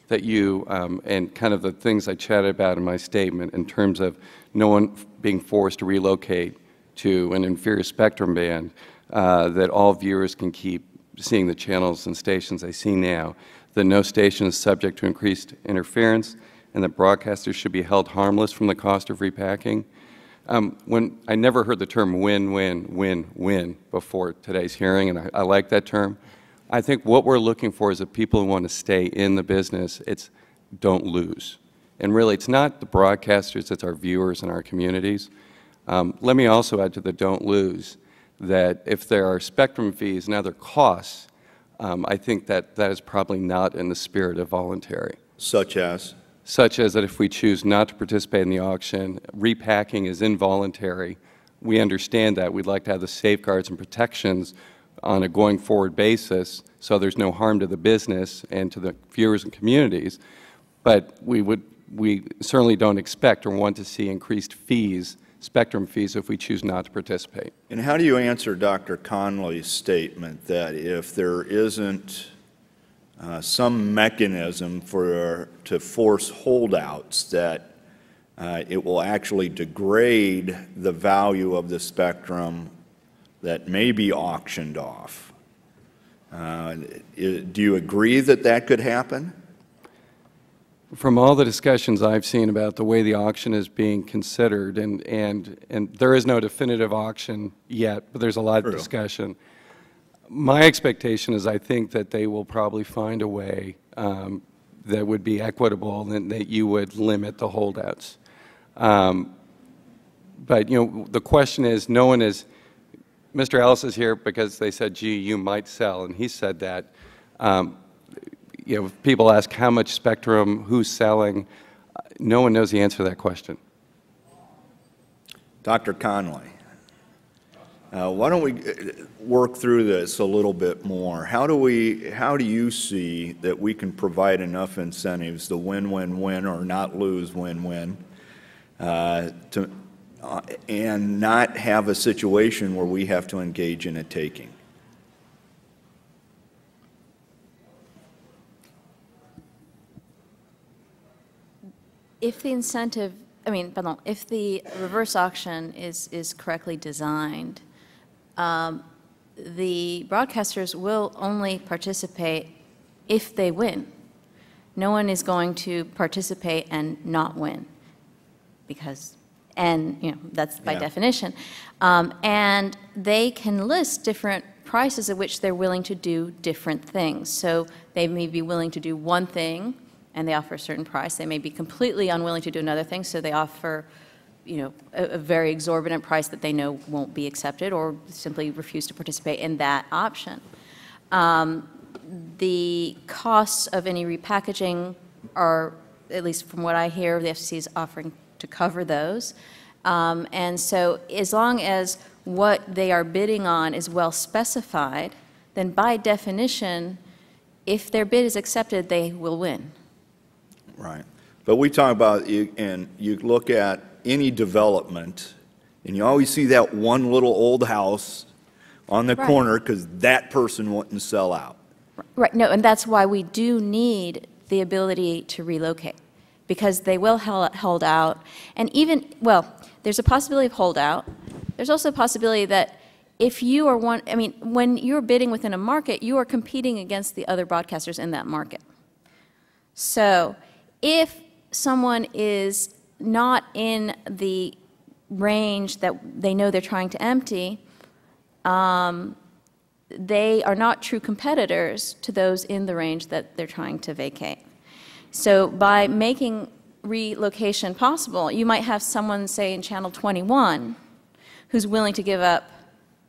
that you, and kind of the things I chatted about in my statement in terms of no one being forced to relocate to an inferior spectrum band, that all viewers can keep seeing the channels and stations they see now, that no station is subject to increased interference, and that broadcasters should be held harmless from the cost of repacking. When I never heard the term win-win-win-win before today's hearing, and I like that term. I think what we're looking for is that people who want to stay in the business, it's don't lose. And really, it's not the broadcasters, it's our viewers and our communities. Let me also add to the don't lose that if there are spectrum fees and other costs, I think that that is probably not in the spirit of voluntary. Such as? Such as that if we choose not to participate in the auction, repacking is involuntary. We understand that. We'd like to have the safeguards and protections on a going forward basis so there's no harm to the business and to the viewers and communities. But we would we certainly don't expect or want to see increased fees, spectrum fees, if we choose not to participate. And how do you answer Dr. Conley's statement that if there isn't some mechanism to force holdouts, that it will actually degrade the value of the spectrum that may be auctioned off? Do you agree that that could happen? From all the discussions I've seen about the way the auction is being considered, and there is no definitive auction yet, but there's a lot of discussion. My expectation is I think that they will probably find a way that would be equitable and that you would limit the holdouts. But, you know, the question is, no one is, Mr. Ellis is here because they said, gee, you might sell, and he said that. You know, if people ask how much spectrum, who's selling, no one knows the answer to that question. Dr. Conley, why don't we work through this a little bit more? How do you see that we can provide enough incentives, the win-win-win or not lose win-win, and not have a situation where we have to engage in a taking? If the incentive, if the reverse auction is correctly designed, the broadcasters will only participate if they win. No one is going to participate and not win, because, and you know, that's by definition. And they can list different prices at which they're willing to do different things. So they may be willing to do one thing and they offer a certain price. They may be completely unwilling to do another thing, so they offer, you know, a very exorbitant price that they know won't be accepted, or simply refuse to participate in that option. The costs of any repackaging are, at least from what I hear, the FCC is offering to cover those. And so as long as what they are bidding on is well specified, then by definition, if their bid is accepted, they will win. Right. But we talk about, and you look at any development, and you always see that one little old house on the corner because that person wouldn't sell out. Right. No, and that's why we do need the ability to relocate, because they will hold out. And even, well, there's a possibility of holdout. There's also a possibility that if you are one, I mean, when you're bidding within a market, you are competing against the other broadcasters in that market. So if someone is not in the range that they know they're trying to empty, they are not true competitors to those in the range that they're trying to vacate. So by making relocation possible, you might have someone, say, in channel 21 who's willing to give up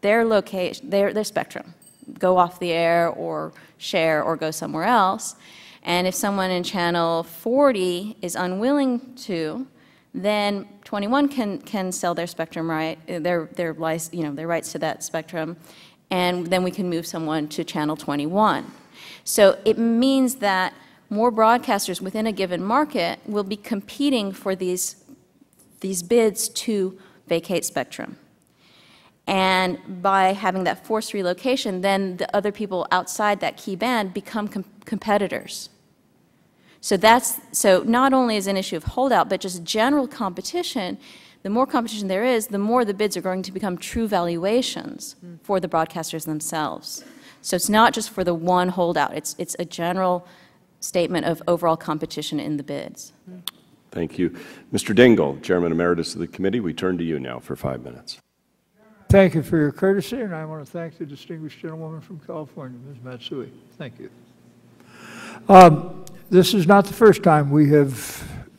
their location, their spectrum, go off the air or share or go somewhere else. And if someone in channel 40 is unwilling to, then 21 can sell their spectrum right, their rights to that spectrum, and then we can move someone to channel 21. So it means that more broadcasters within a given market will be competing for these bids to vacate spectrum. And by having that forced relocation, then the other people outside that key band become competitors. So so not only is it an issue of holdout, but just general competition. The more competition there is, the more the bids are going to become true valuations for the broadcasters themselves. So it's not just for the one holdout. It's a general statement of overall competition in the bids. Thank you. Mr. Dingell, Chairman Emeritus of the Committee, we turn to you now for 5 minutes. Thank you for your courtesy, and I want to thank the distinguished gentlewoman from California, Ms. Matsui. Thank you. This is not the first time we have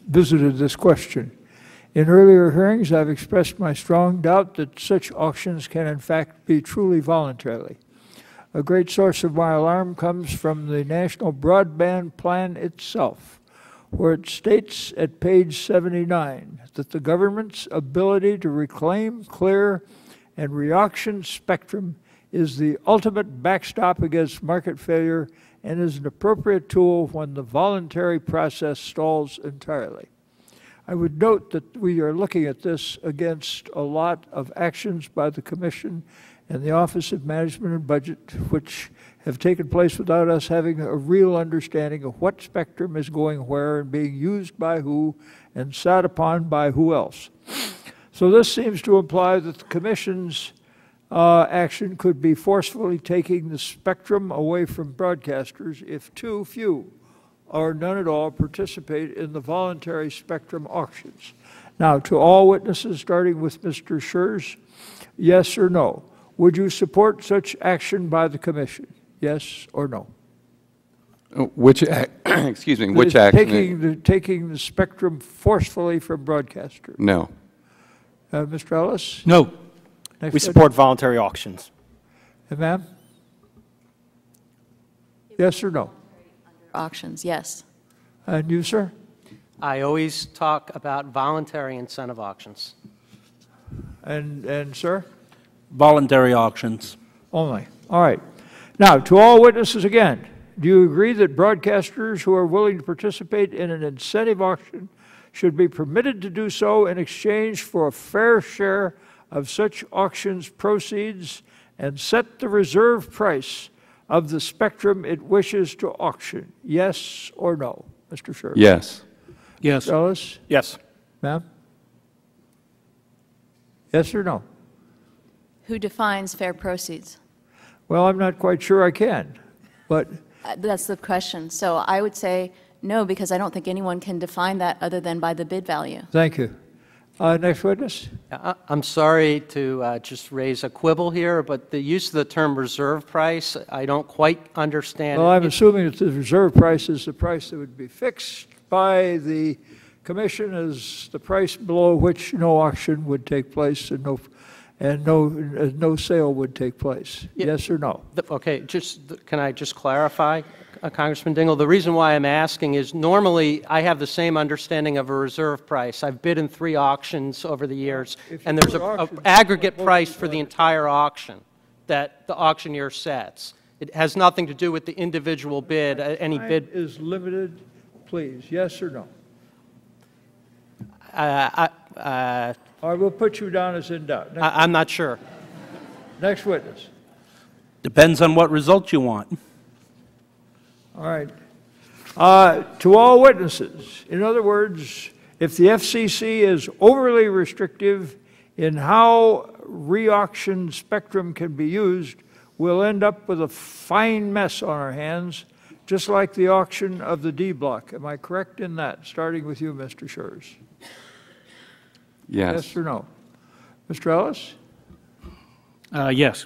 visited this question. In earlier hearings, I've expressed my strong doubt that such auctions can in fact be truly voluntary. A great source of my alarm comes from the National Broadband Plan itself, where it states at page 79 that the government's ability to reclaim, clear, and re-auction spectrum is the ultimate backstop against market failure and is an appropriate tool when the voluntary process stalls entirely. I would note that we are looking at this against a lot of actions by the Commission and the Office of Management and Budget, which have taken place without us having a real understanding of what spectrum is going where and being used by who and sat upon by who else. So this seems to imply that the Commission's action could be forcefully taking the spectrum away from broadcasters if too few or none at all participate in the voluntary spectrum auctions. Now, to all witnesses, starting with Mr. Schurz, yes or no? Would you support such action by the Commission? Yes or no? Which, excuse me, which action? Taking the spectrum forcefully from broadcasters. No. Mr. Ellis? No. Next We support voluntary auctions. Ma'am? Yes or no? Auctions, yes. And you, sir? I always talk about voluntary incentive auctions. And sir? Voluntary auctions. Only. All right. Now, to all witnesses again, do you agree that broadcasters who are willing to participate in an incentive auction should be permitted to do so in exchange for a fair share of such auctions' proceeds and set the reserve price of the spectrum it wishes to auction? Yes or no? Mr. Sherman? Yes. Yes. Mr. Ellis? Yes. Ma'am? Yes or no? Who defines fair proceeds? Well, I'm not quite sure I can, but... That's the question. So I would say no, because I don't think anyone can define that other than by the bid value. Thank you. Next witness. I'm sorry to just raise a quibble here, but the use of the term reserve price, I don't quite understand. Well, I'm assuming that the reserve price is the price that would be fixed by the Commission as the price below which no auction would take place and no sale would take place. Yes or no? Okay, can I just clarify, Congressman Dingell? The reason why I'm asking is normally I have the same understanding of a reserve price. I've bid in 3 auctions over the years, and there's an aggregate price for the entire auction that the auctioneer sets. It has nothing to do with the individual bid, any bid. Is limited, please. Yes or no? Or we'll put you down as in doubt. I'm not sure. Next witness. Depends on what result you want. All right. To all witnesses, in other words, if the FCC is overly restrictive in how re-auctioned spectrum can be used, we'll end up with a fine mess on our hands, just like the auction of the D block. Am I correct in that? Starting with you, Mr. Schurz. Yes. Yes or no? Mr. Ellis? Yes.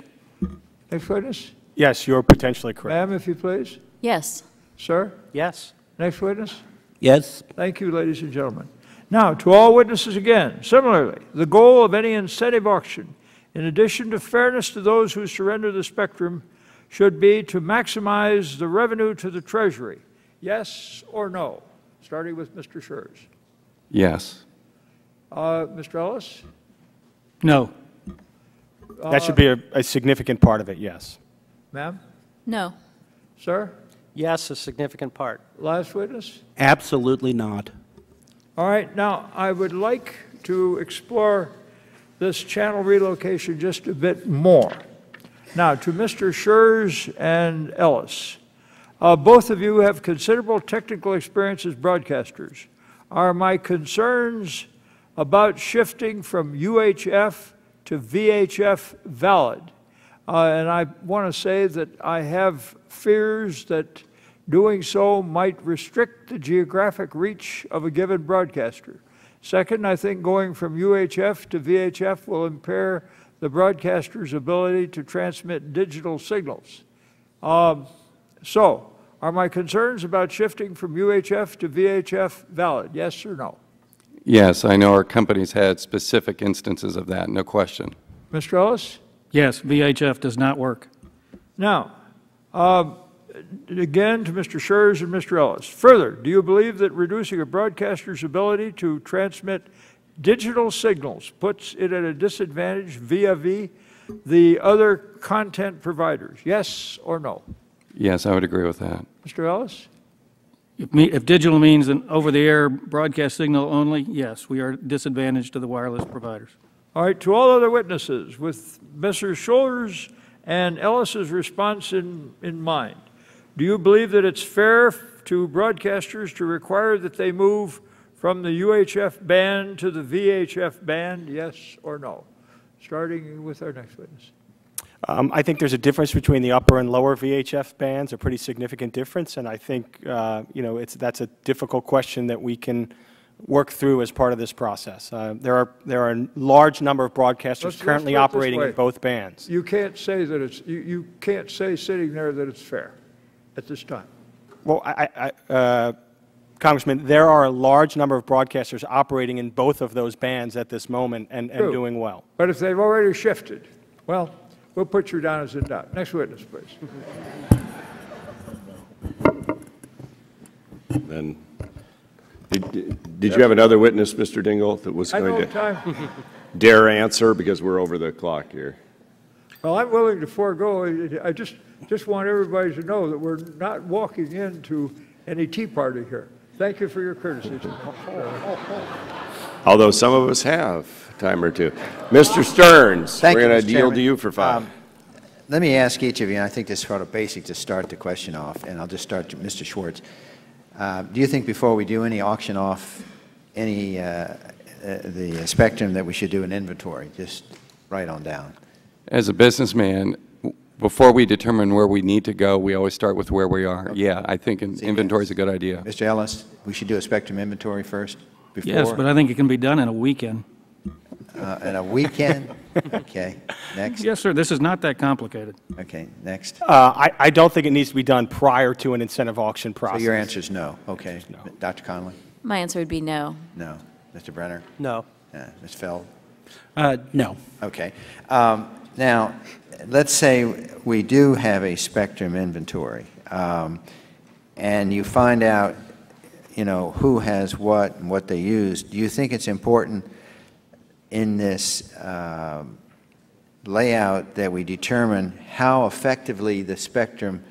Next witness? Yes, you're potentially correct. Ma'am, if you please. Yes. Sir? Yes. Next witness? Yes. Thank you, ladies and gentlemen. Now, to all witnesses again, similarly, the goal of any incentive auction, in addition to fairness to those who surrender the spectrum, should be to maximize the revenue to the Treasury. Yes or no? Starting with Mr. Schurz. Yes. Mr. Ellis? No. That should be a significant part of it, yes. Ma'am? No. Sir? Yes, a significant part. Last witness? Absolutely not. All right, now I would like to explore this channel relocation just a bit more. Now, to Mr. Schurz and Ellis, both of you have considerable technical experience as broadcasters. Are my concerns about shifting from UHF to VHF valid? And I want to say that I have fears that doing so might restrict the geographic reach of a given broadcaster. Second, I think going from UHF to VHF will impair the broadcaster's ability to transmit digital signals. So, are my concerns about shifting from UHF to VHF valid? Yes or no? Yes, I know our company's had specific instances of that, no question. Mr. Ellis? Yes, VHF does not work. Now, again to Mr. Schurz and Mr. Ellis. Further, do you believe that reducing a broadcaster's ability to transmit digital signals puts it at a disadvantage vis-a-vis the other content providers? Yes or no? Yes, I would agree with that. Mr. Ellis? If digital means an over-the-air broadcast signal only, yes, we are disadvantaged to the wireless providers. All right, to all other witnesses, with Messrs. Shoulders and Ellis's response in mind, do you believe that it's fair to broadcasters to require that they move from the UHF band to the VHF band, yes or no? Starting with our next witness. I think there's a difference between the upper and lower VHF bands, a pretty significant difference, and I think that's a difficult question that we can work through as part of this process. There are a large number of broadcasters currently operating in both bands. You can't say that it's you can't say sitting there that it's fair at this time. Well, Congressman, there are a large number of broadcasters operating in both of those bands at this moment and doing well. But if they've already shifted, well, we'll put you down as in doubt. Next witness, please. Then, did you have another witness, Mr. Dingell, that was going to dare answer, because we're over the clock here? Well, I'm willing to forego. I just want everybody to know that we're not walking into any tea party here. Thank you for your courtesy. Although some of us have a time or two. Mr. Stearns, we're going to yield to you for 5. Let me ask each of you, and I think this is sort of basic to start the question off, and I'll just start with Mr. Schwartz. Do you think before we do any auction off any the spectrum that we should do an inventory, just write on down? As a businessman, before we determine where we need to go, we always start with where we are. Okay. Yeah, I think an inventory is a good idea. Mr. Ellis, we should do a spectrum inventory first? Before? Yes, but I think it can be done in a weekend. In a weekend? Okay. Next. Yes, sir. This is not that complicated. Okay. Next. I don't think it needs to be done prior to an incentive auction process. So your answer is no. Okay. No. Dr. Conley? My answer would be no. No. Mr. Brenner? No. Ms. Feld? No. Okay. Now, let's say we do have a spectrum inventory, and you find out, who has what and what they use. Do you think it's important in this layout that we determine how effectively the spectrum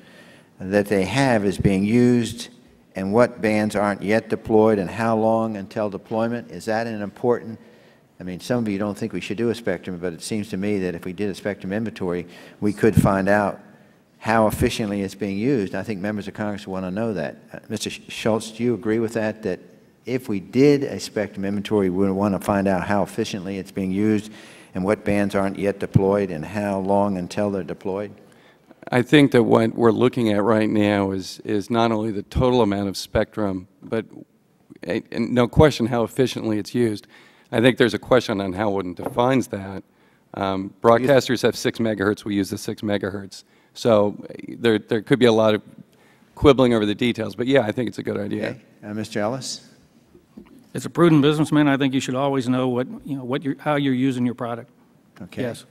that they have is being used and what bands aren't yet deployed and how long until deployment? Is that an important? I mean, some of you don't think we should do a spectrum, but it seems to me that if we did a spectrum inventory, we could find out how efficiently it's being used. I think members of Congress want to know that. Mr. Schultz, do you agree with that, that if we did a spectrum inventory, we would want to find out how efficiently it's being used and what bands aren't yet deployed and how long until they're deployed? I think that what we're looking at right now is not only the total amount of spectrum, but no question how efficiently it's used. I think there's a question on how one defines that. Broadcasters have 6 megahertz. We use the 6 megahertz. So there could be a lot of quibbling over the details. But, yeah, I think it's a good idea. Okay. Mr. Ellis? As a prudent businessman, I think you should always know how you're using your product. Okay. Yes.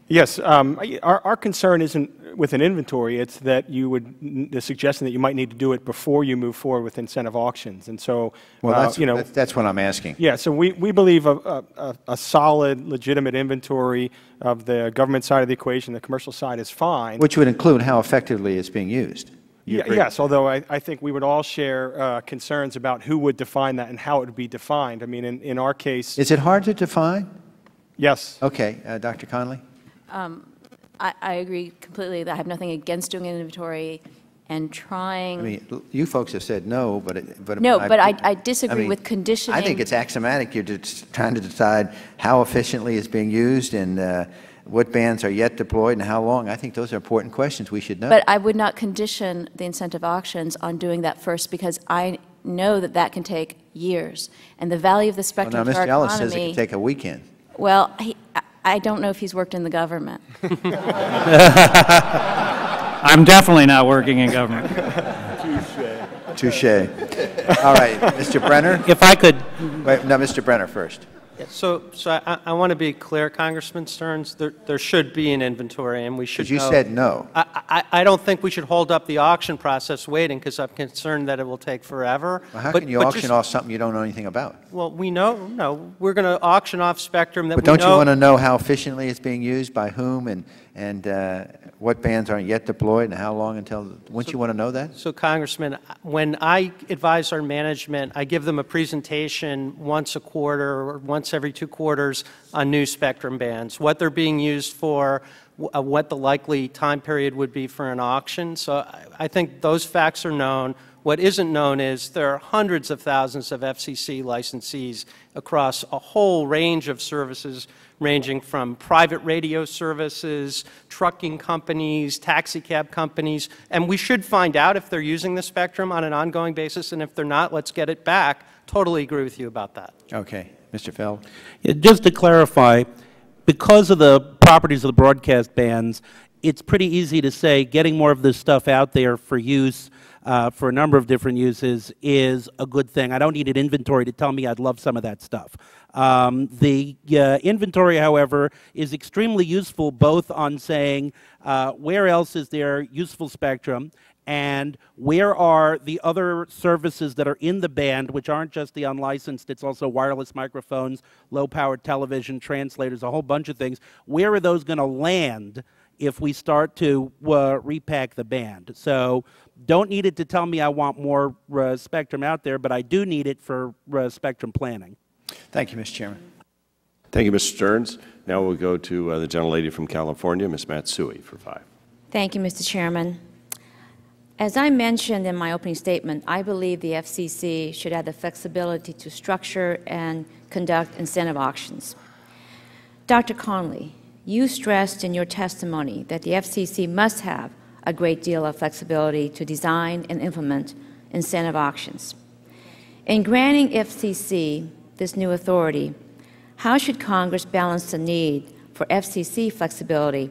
Yes. Our concern isn't with an inventory. It's that the suggestion that you might need to do it before you move forward with incentive auctions. And so, well, that's what I'm asking. Yeah. So we believe a solid, legitimate inventory of the government side of the equation, the commercial side, is fine. Which would include how effectively it's being used. Yes, although I think we would all share concerns about who would define that and how it would be defined. I mean, in our case... Is it hard to define? Yes. Okay. Dr. Conley? I agree completely. I have nothing against doing an inventory and trying... I mean, you folks have said no, but... No, but I disagree with conditioning. I think it's axiomatic. You're just trying to decide how efficiently it's being used and what bands are yet deployed and how long. I think those are important questions we should know. But I would not condition the incentive auctions on doing that first, because I know that that can take years. And the value of the spectrum to our economy... Now, Mr. Ellis says it can take a weekend. Well, I don't know if he's worked in the government. I'm definitely not working in government. Touche. All right, Mr. Brenner? If I could... Wait, no, Mr. Brenner first. So I want to be clear, Congressman Stearns. There should be an inventory, and we should. You said no. I don't think we should hold up the auction process waiting, because I'm concerned that it will take forever. Well, how can you auction off something you don't know anything about? Well, we know. No, we're going to auction off spectrum that. But don't you want to know how efficiently it's being used by whom, and what bands aren't yet deployed, and how long until? Wouldn't you want to know that? So, Congressman, when I advise our management, I give them a presentation once a quarter or once every 2 quarters on new spectrum bands, what they're being used for, what the likely time period would be for an auction. So I think those facts are known. What isn't known is there are hundreds of thousands of FCC licensees across a whole range of services, ranging from private radio services, trucking companies, taxi cab companies, and we should find out if they're using the spectrum on an ongoing basis, and if they're not, let's get it back. Totally agree with you about that. Okay. Mr. Feld? Yeah, just to clarify, because of the properties of the broadcast bands, it's pretty easy to say getting more of this stuff out there for use for a number of different uses is a good thing. I don't need an inventory to tell me I'd love some of that stuff. The inventory, however, is extremely useful both on saying where else is there useful spectrum, and where are the other services that are in the band, which aren't just the unlicensed, it's also wireless microphones, low-powered television, translators, a whole bunch of things. Where are those going to land if we start to repack the band? So don't need it to tell me I want more spectrum out there, but I do need it for spectrum planning. Thank you, Mr. Chairman. Thank you, Mr. Stearns. Now we'll go to the gentlelady from California, Ms. Matsui, for 5. Thank you, Mr. Chairman. As I mentioned in my opening statement, I believe the FCC should have the flexibility to structure and conduct incentive auctions. Dr. Conley, you stressed in your testimony that the FCC must have a great deal of flexibility to design and implement incentive auctions. In granting FCC this new authority, how should Congress balance the need for FCC flexibility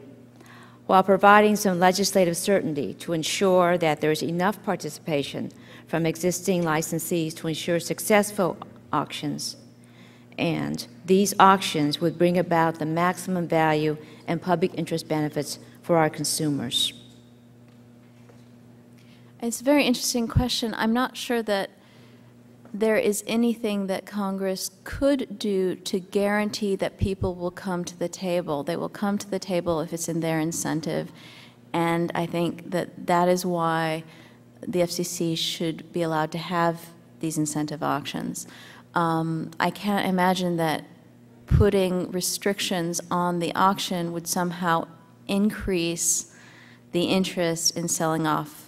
while providing some legislative certainty to ensure that there is enough participation from existing licensees to ensure successful auctions, and these auctions would bring about the maximum value and public interest benefits for our consumers? It's a very interesting question. I'm not sure that there is anything that Congress could do to guarantee that people will come to the table. They will come to the table if it's in their incentive, and I think that that is why the FCC should be allowed to have these incentive auctions. I can't imagine that putting restrictions on the auction would somehow increase the interest in selling off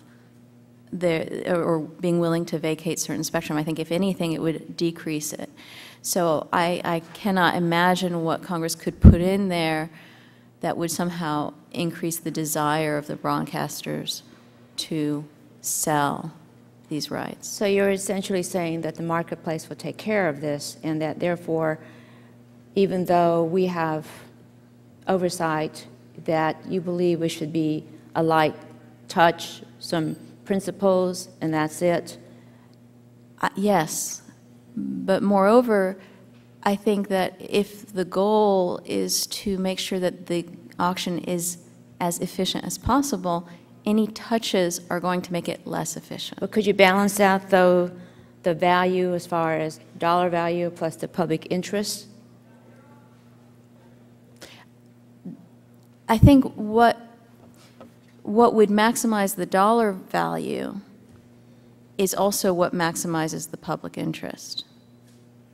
or being willing to vacate certain spectrum. I think, if anything, it would decrease it. So I cannot imagine what Congress could put in there that would somehow increase the desire of the broadcasters to sell these rights. So you're essentially saying that the marketplace will take care of this, and that therefore, even though we have oversight, that you believe we should be a light touch, some principles, and that's it? Yes, but moreover, I think that if the goal is to make sure that the auction is as efficient as possible, any touches are going to make it less efficient. But could you balance out, though, the value as far as dollar value plus the public interest? I think what would maximize the dollar value is also what maximizes the public interest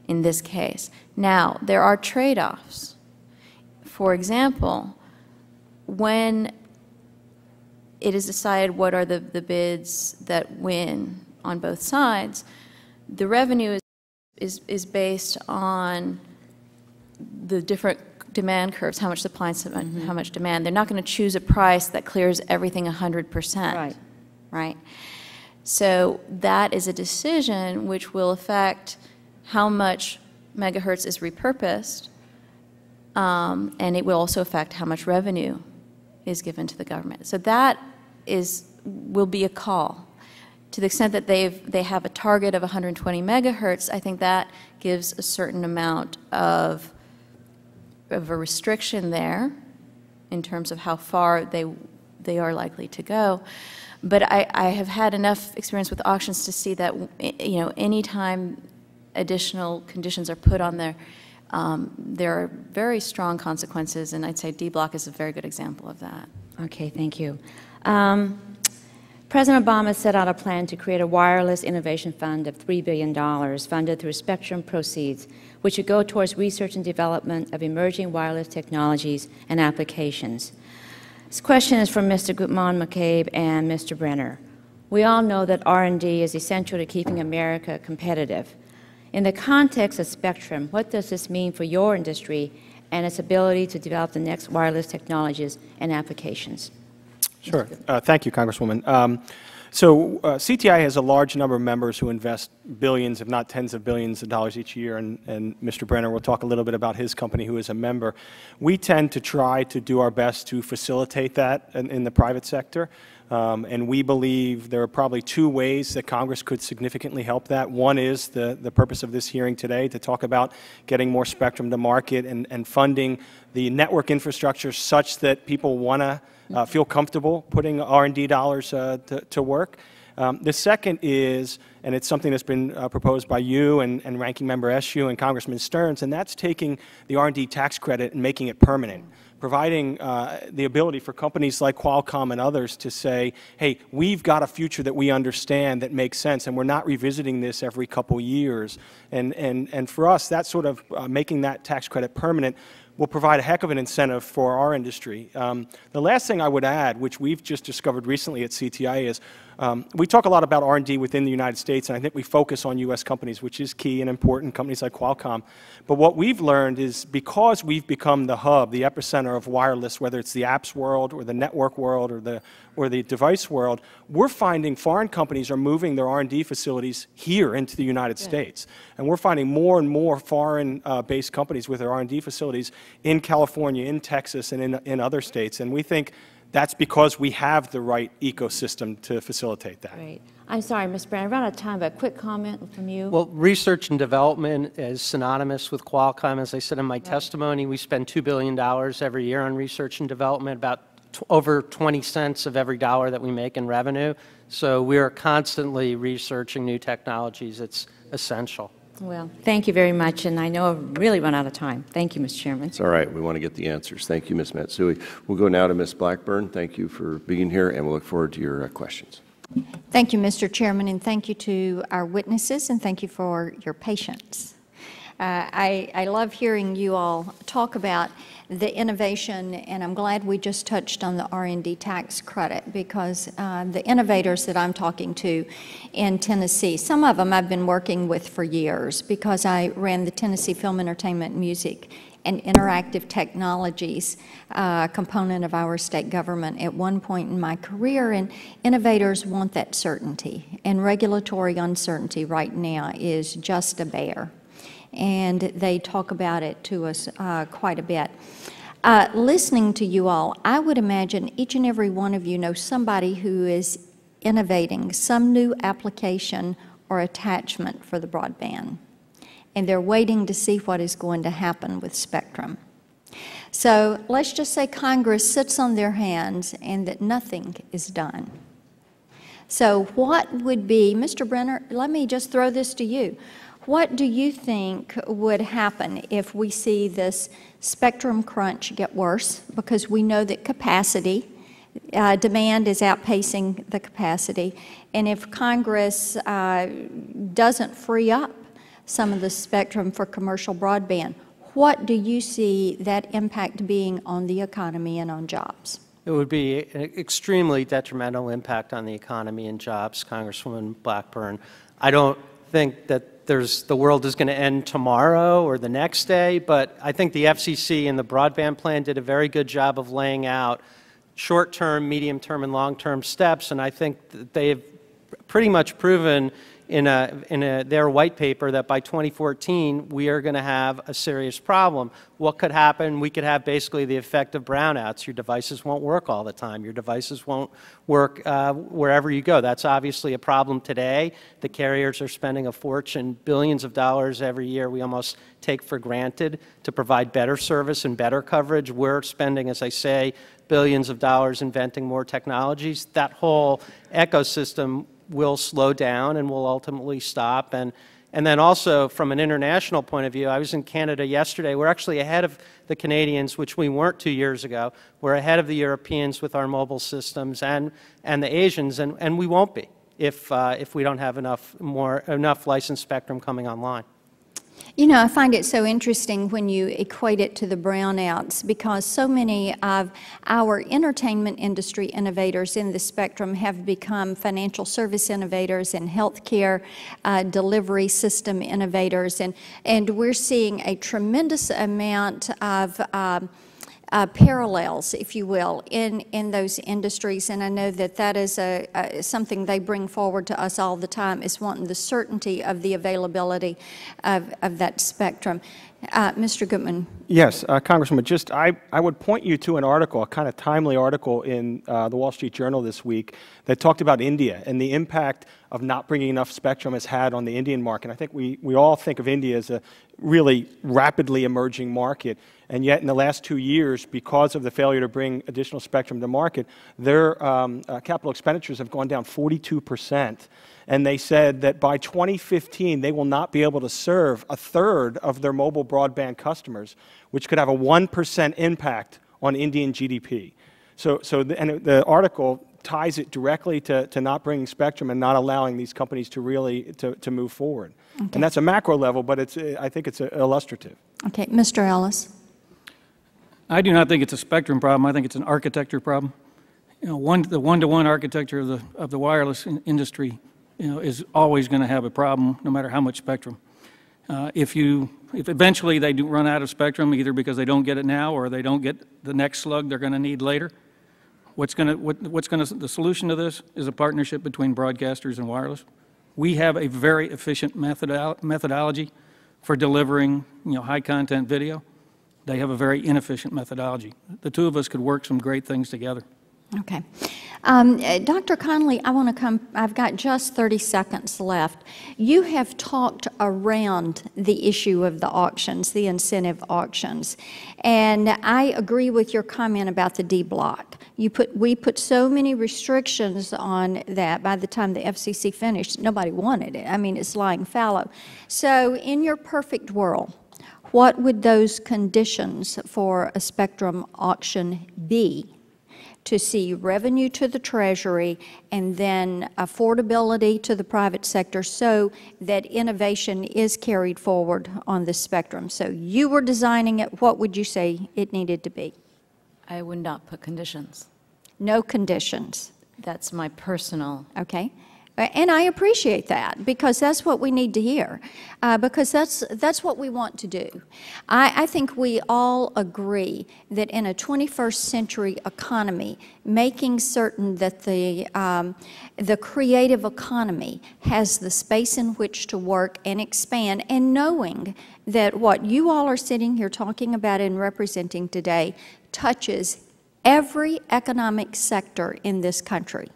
in this case. Now, there are trade-offs. For example, when it is decided what are the bids that win on both sides, the revenue is based on the different demand curves, how much supply and how much demand. They're not going to choose a price that clears everything 100%. Right. Right? So that is a decision which will affect how much megahertz is repurposed, and it will also affect how much revenue is given to the government. So that will be a call to the extent that they have a target of 120 megahertz, I think that gives a certain amount of a restriction there in terms of how far they are likely to go. But I have had enough experience with auctions to see that, you know, anytime additional conditions are put on there, there are very strong consequences, and I'd say D-Block is a very good example of that. Okay, thank you. President Obama set out a plan to create a wireless innovation fund of $3 billion funded through spectrum proceeds, which would go towards research and development of emerging wireless technologies and applications. This question is from Mr. Gutmann McCabe and Mr. Brenner. We all know that R&D is essential to keeping America competitive. In the context of spectrum, what does this mean for your industry and its ability to develop the next wireless technologies and applications? Sure. Thank you, Congresswoman. CTI has a large number of members who invest billions, if not tens of billions of dollars each year, and Mr. Brenner will talk a little bit about his company who is a member. We tend to try to do our best to facilitate that in the private sector, and we believe there are probably two ways that Congress could significantly help that. One is the purpose of this hearing today, to talk about getting more spectrum to market and funding the network infrastructure such that people want to feel comfortable putting R&D dollars to work. The second is, and it's something that's been proposed by you and Ranking Member Eshoo and Congressman Stearns, and that's taking the R&D tax credit and making it permanent, providing the ability for companies like Qualcomm and others to say, hey, we've got a future that we understand that makes sense, and we're not revisiting this every couple years. And for us, that sort of making that tax credit permanent will provide a heck of an incentive for our industry. The last thing I would add, which we've just discovered recently at CTI, is we talk a lot about R&D within the United States, and I think we focus on U.S. companies, which is key and important, companies like Qualcomm. But what we've learned is because we've become the hub, the epicenter of wireless, whether it's the apps world or the network world or the device world, we're finding foreign companies are moving their R&D facilities here into the United States. And we're finding more and more foreign-based companies with their R&D facilities in California, in Texas, and in other states. And we think that's because we have the right ecosystem to facilitate that. Great. I'm sorry, Ms. Brown, I ran out of time, but a quick comment from you. Well, research and development is synonymous with Qualcomm. As I said in my testimony, we spend $2 billion every year on research and development, about over 20 cents of every dollar that we make in revenue. So we are constantly researching new technologies. It's essential. Well, thank you very much, and I know I've really run out of time. Thank you, Mr. Chairman. It's all right. We want to get the answers. Thank you, Ms. Matsui. We'll go now to Ms. Blackburn. Thank you for being here, and we'll look forward to your questions. Thank you, Mr. Chairman, and thank you to our witnesses, and thank you for your patience. I love hearing you all talk about the innovation, and I'm glad we just touched on the R&D tax credit, because the innovators that I'm talking to in Tennessee, some of them I've been working with for years, because I ran the Tennessee Film, Entertainment, Music, and Interactive Technologies component of our state government at one point in my career, and innovators want that certainty, and regulatory uncertainty right now is just a bear. And they talk about it to us quite a bit. Listening to you all, I would imagine each and every one of you know somebody who is innovating some new application or attachment for the broadband, and they're waiting to see what is going to happen with spectrum. So let's just say Congress sits on their hands and that nothing is done. So what would be, Mr. Brenner, let me just throw this to you. What do you think would happen if we see this spectrum crunch get worse? Because we know that capacity, demand is outpacing the capacity. And if Congress doesn't free up some of the spectrum for commercial broadband, what do you see that impact being on the economy and on jobs? It would be an extremely detrimental impact on the economy and jobs, Congresswoman Blackburn. I don't think that the world is going to end tomorrow or the next day, but I think the FCC and the broadband plan did a very good job of laying out short-term, medium-term, and long-term steps, and I think that they've pretty much proven in their white paper that by 2014 we are going to have a serious problem. What could happen? We could have basically the effect of brownouts. Your devices won't work all the time. Your devices won't work wherever you go. That's obviously a problem today. The carriers are spending a fortune, billions of dollars every year we almost take for granted to provide better service and better coverage. We're spending, as I say, billions of dollars inventing more technologies. That whole ecosystem will slow down and will ultimately stop. And then also from an international point of view, I was in Canada yesterday. We're actually ahead of the Canadians, which we weren't 2 years ago. We're ahead of the Europeans with our mobile systems and the Asians, and we won't be if we don't have enough licensed spectrum coming online. You know, I find it so interesting when you equate it to the brownouts, because so many of our entertainment industry innovators in the spectrum have become financial service innovators and healthcare delivery system innovators, and we're seeing a tremendous amount of parallels, if you will, in those industries. And I know that that is something they bring forward to us all the time, is wanting the certainty of the availability of that spectrum. Mr. Goodman. Yes, Congresswoman, I would point you to an article, a kind of timely article in the Wall Street Journal this week that talked about India and the impact of not bringing enough spectrum has had on the Indian market. I think we all think of India as a really rapidly emerging market, and yet in the last 2 years, because of the failure to bring additional spectrum to market, their capital expenditures have gone down 42%. And they said that by 2015, they will not be able to serve a third of their mobile broadband customers, which could have a 1% impact on Indian GDP. And the article ties it directly to not bringing spectrum and not allowing these companies to really to move forward. Okay. And that's a macro level, but I think it's illustrative. Okay, Mr. Ellis. I do not think it's a spectrum problem. I think it's an architecture problem. You know, the one-to-one architecture of the wireless industry, you know, is always going to have a problem, no matter how much spectrum. If eventually they do run out of spectrum, either because they don't get it now or they don't get the next slug they're going to need later, the solution to this is a partnership between broadcasters and wireless. We have a very efficient methodology for delivering, you know, high-content video. They have a very inefficient methodology. The two of us could work some great things together. Okay. Dr. Connolly, I've got just 30 seconds left. You have talked around the issue of the auctions, the incentive auctions, and I agree with your comment about the D block. We put so many restrictions on that. By the time the FCC finished, nobody wanted it. I mean, it's lying fallow. So in your perfect world, what would those conditions for a spectrum auction be to see revenue to the Treasury and then affordability to the private sector so that innovation is carried forward on the spectrum? So you were designing it. What would you say it needed to be? I would not put conditions. No conditions. That's my personal. Okay. And I appreciate that, because that's what we need to hear, because that's what we want to do. I think we all agree that in a 21st century economy, making certain that the creative economy has the space in which to work and expand, and knowing that what you all are sitting here talking about and representing today touches every economic sector in this country.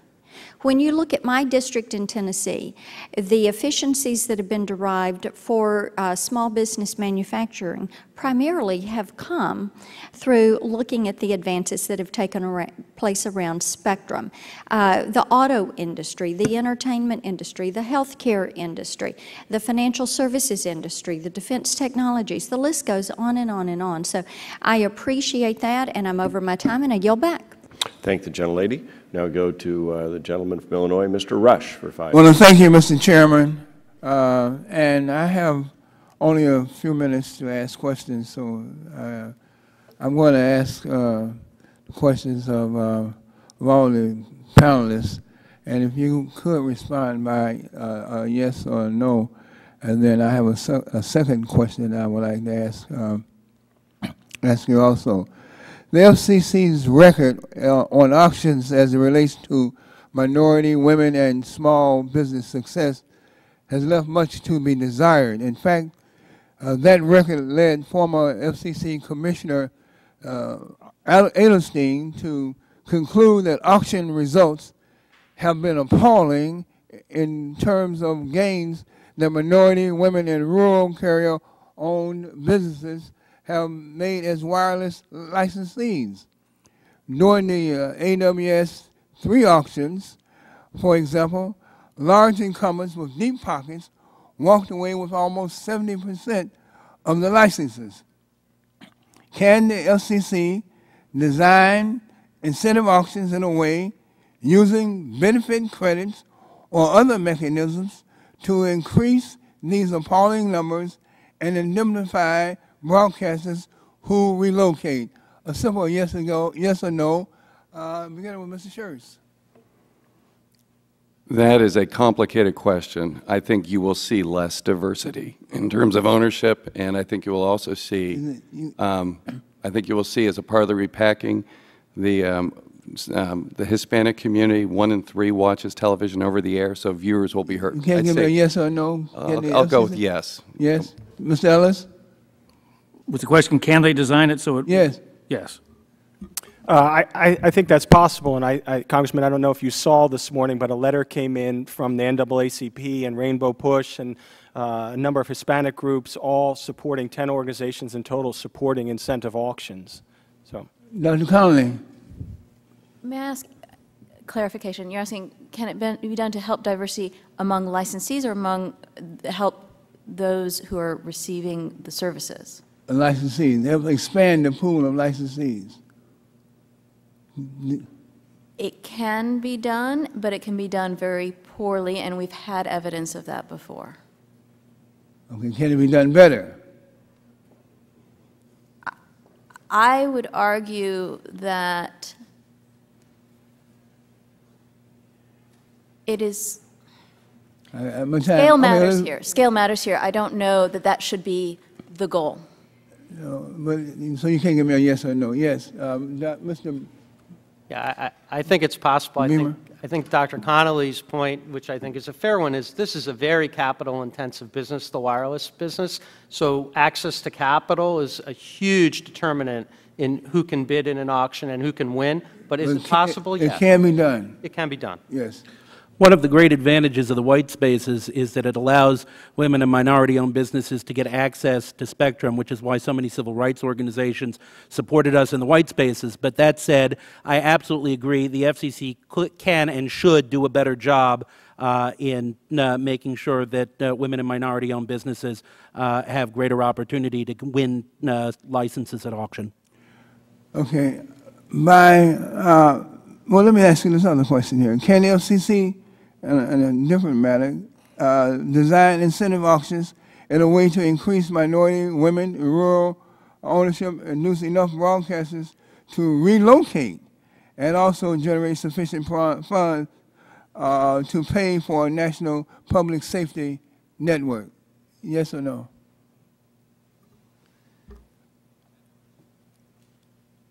When you look at my district in Tennessee, the efficiencies that have been derived for small business manufacturing primarily have come through looking at the advances that have taken place around spectrum. The auto industry, the entertainment industry, the healthcare industry, the financial services industry, the defense technologies, the list goes on and on and on. So I appreciate that, and I'm over my time, and I yield back. Thank the gentlelady. Now go to the gentleman from Illinois, Mr. Rush, for 5 minutes. Well, thank you, Mr. Chairman. And I have only a few minutes to ask questions, so I'm going to ask questions of all the panelists. And if you could respond by a yes or a no, and then I have a second question I would like to ask you also. The FCC's record on auctions as it relates to minority, women, and small business success has left much to be desired. In fact, that record led former FCC Commissioner Edelstein to conclude that auction results have been appalling in terms of gains that minority, women, and rural carrier-owned businesses have made as wireless licensees. During the AWS 3 auctions, for example, large incumbents with deep pockets walked away with almost 70% of the licenses. Can the FCC design incentive auctions in a way using benefit credits or other mechanisms to increase these appalling numbers and indemnify broadcasters who relocate? A simple yes or no, beginning with Mr. Schurz. That is a complicated question. I think you will see less diversity in terms of ownership, and I think you will also see, I think you will see as a part of the repacking, the Hispanic community, 1 in 3 watches television over the air, so viewers will be hurt. You can't give me a yes or no? I'll go with yes. Yes. Mr. Ellis? Was the question, can they design it so it? Yes. Yes. I think that's possible, and Congressman, I don't know if you saw this morning, but a letter came in from the NAACP and Rainbow Push and a number of Hispanic groups, all supporting 10 organizations in total, supporting incentive auctions. So, Dr. Connolly. May I ask clarification? You're asking, can it be done to help diversity among licensees or among help those who are receiving the services? Licensees. They'll expand the pool of licensees. It can be done, but it can be done very poorly, and we've had evidence of that before. Okay, can it be done better? I would argue that it is scale matters here. Scale matters here. I don't know that that should be the goal. No, but so you can't give me a yes or no. Yes, Mr. Yeah, I think it's possible. I think Dr. Connolly's point, which I think is a fair one, is this is a very capital-intensive business, the wireless business. So access to capital is a huge determinant in who can bid in an auction and who can win. But is it possible? Yes. It can be done. It can be done. Yes. One of the great advantages of the white spaces is that it allows women and minority-owned businesses to get access to spectrum, which is why so many civil rights organizations supported us in the white spaces. But that said, I absolutely agree the FCC can and should do a better job in making sure that women and minority-owned businesses have greater opportunity to win licenses at auction. Okay. Well, let me ask you this other question here. Can the FCC, in a different matter, design incentive auctions in a way to increase minority, women, rural ownership, and induce enough broadcasters to relocate and also generate sufficient funds to pay for a national public safety network? Yes or no?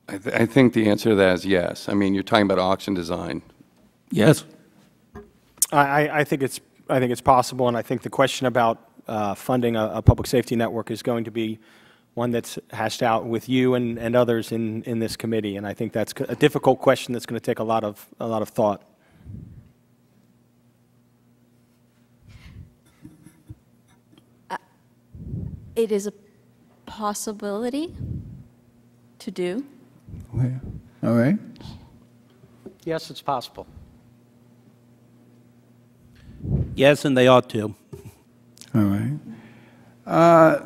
I think the answer to that is yes. I mean, you're talking about auction design. Yes. I think it's possible, and I think the question about funding a public safety network is going to be one that's hashed out with you and others in this committee, and I think that's a difficult question that's going to take a lot of thought. It is a possibility to do. Okay. All right. Yes, it's possible. Yes, and they ought to. All right.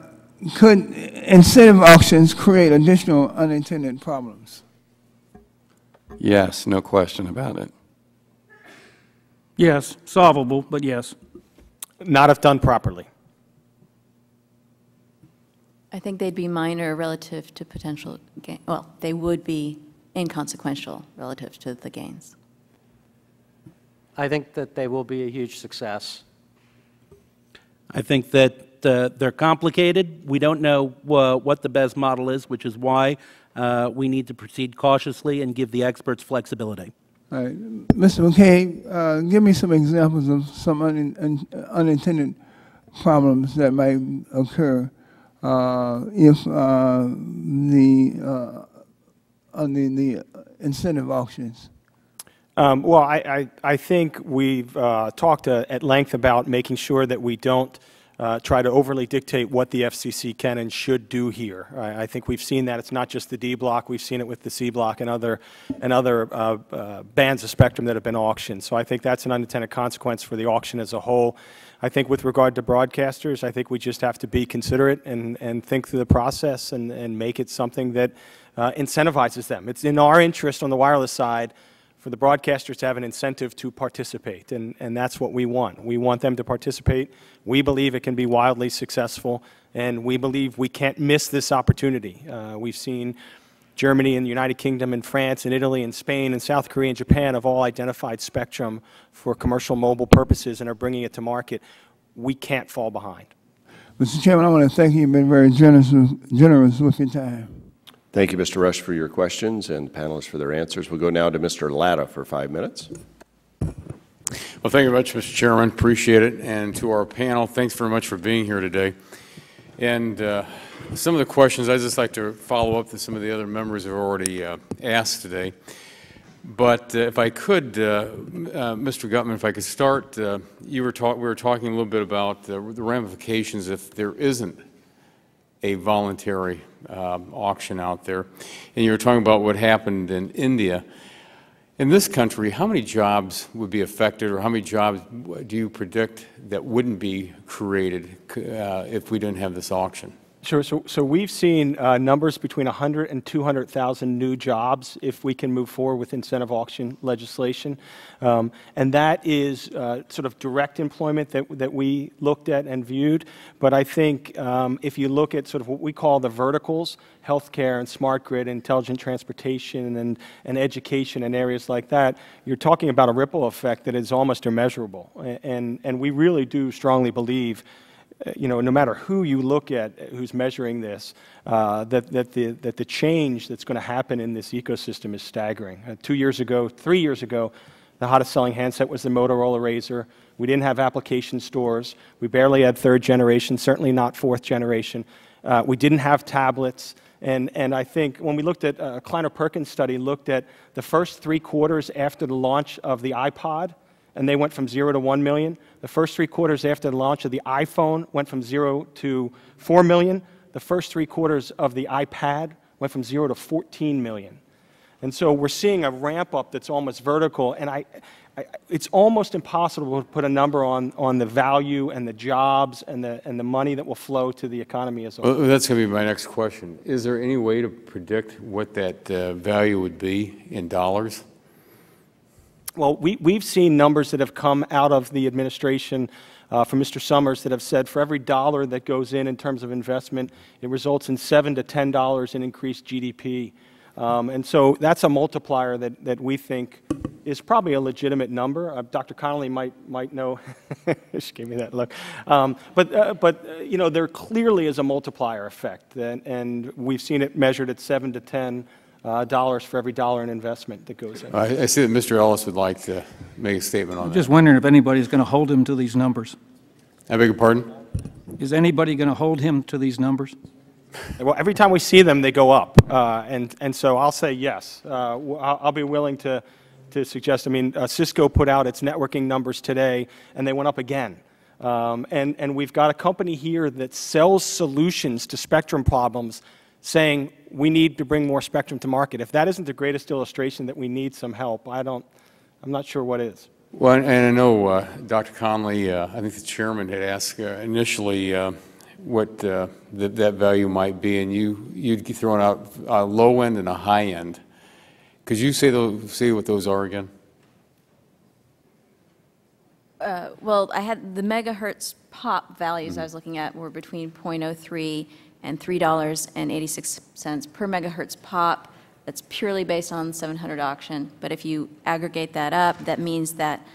Could incentive auctions create additional unintended problems? Yes, no question about it. Yes, solvable, but yes. Not if done properly. I think they'd be minor relative to potential gain. Well, they would be inconsequential relative to the gains. I think that they will be a huge success. I think that they're complicated. We don't know what the best model is, which is why we need to proceed cautiously and give the experts flexibility. All right. Mr. McKay, give me some examples of some unintended problems that might occur if the incentive auctions? Well, I think we've talked at length about making sure that we don't try to overly dictate what the FCC can and should do here. I think we've seen that. It's not just the D block. We've seen it with the C block and other bands of spectrum that have been auctioned. So I think that's an unintended consequence for the auction as a whole. I think with regard to broadcasters, I think we just have to be considerate and think through the process and make it something that incentivizes them. It's in our interest on the wireless side for the broadcasters to have an incentive to participate, and that's what we want. We want them to participate. We believe it can be wildly successful, and we believe we can't miss this opportunity. We've seen Germany and the United Kingdom and France and Italy and Spain and South Korea and Japan have all identified spectrum for commercial mobile purposes and are bringing it to market. We can't fall behind. Mr. Chairman, I want to thank you. You've been very generous with your time. Thank you, Mr. Rush, for your questions and panelists for their answers. We'll go now to Mr. Latta for 5 minutes. Well, thank you very much, Mr. Chairman. Appreciate it. And to our panel, thanks very much for being here today. And some of the questions, I'd just like to follow up to some of the other members have already asked today. But if I could, Mr. Gutman, if I could start, we were talking a little bit about the ramifications if there isn't a voluntary auction out there. And you were talking about what happened in India. In this country, how many jobs would be affected, or how many jobs do you predict that wouldn't be created if we didn't have this auction? Sure. So we've seen numbers between 100 and 200,000 new jobs if we can move forward with incentive auction legislation. And that is sort of direct employment that we looked at and viewed. But I think if you look at sort of what we call the verticals, healthcare and smart grid, intelligent transportation and education and areas like that, you're talking about a ripple effect that is almost immeasurable. And we really do strongly believe, you know, no matter who you look at who's measuring this, that the change that's going to happen in this ecosystem is staggering. 3 years ago, the hottest selling handset was the Motorola Razr. We didn't have application stores. We barely had third generation, certainly not fourth generation. We didn't have tablets. And I think when we looked at a Kleiner-Perkins study, looked at the first 3 quarters after the launch of the iPod, and they went from 0 to 1 million. The first 3 quarters after the launch of the iPhone went from 0 to 4 million. The first 3 quarters of the iPad went from 0 to 14 million. And so we're seeing a ramp up that's almost vertical, and it's almost impossible to put a number on the value and the jobs and the money that will flow to the economy as a whole. Well, that's going to be my next question. Is there any way to predict what that value would be in dollars? Well, we've seen numbers that have come out of the administration from Mr. Summers that have said for every dollar that goes in terms of investment, it results in $7 to $10 in increased GDP. And so that's a multiplier that we think is probably a legitimate number. Dr. Connolly might know. She gave me that look. But you know, there clearly is a multiplier effect, and we've seen it measured at $7 to $10 for every dollar in investment that goes in. I see that Mr. Ellis would like to make a statement on that. I'm just wondering if anybody's going to hold him to these numbers. I beg your pardon? Is anybody going to hold him to these numbers? Well, every time we see them, they go up, and so I'll say yes. I'll be willing to suggest. I mean, Cisco put out its networking numbers today, and they went up again. And we've got a company here that sells solutions to spectrum problems, saying we need to bring more spectrum to market. If that isn't the greatest illustration that we need some help, I'm not sure what is. Well, and I know Dr. Conley, I think the chairman had asked initially what that value might be, and you'd thrown out a low end and a high end. Could you say what those are again? Well, I had the megahertz pop values I was looking at were between 0.03 and $3.86 per megahertz pop. That's purely based on the 700 auction. But if you aggregate that up, that means that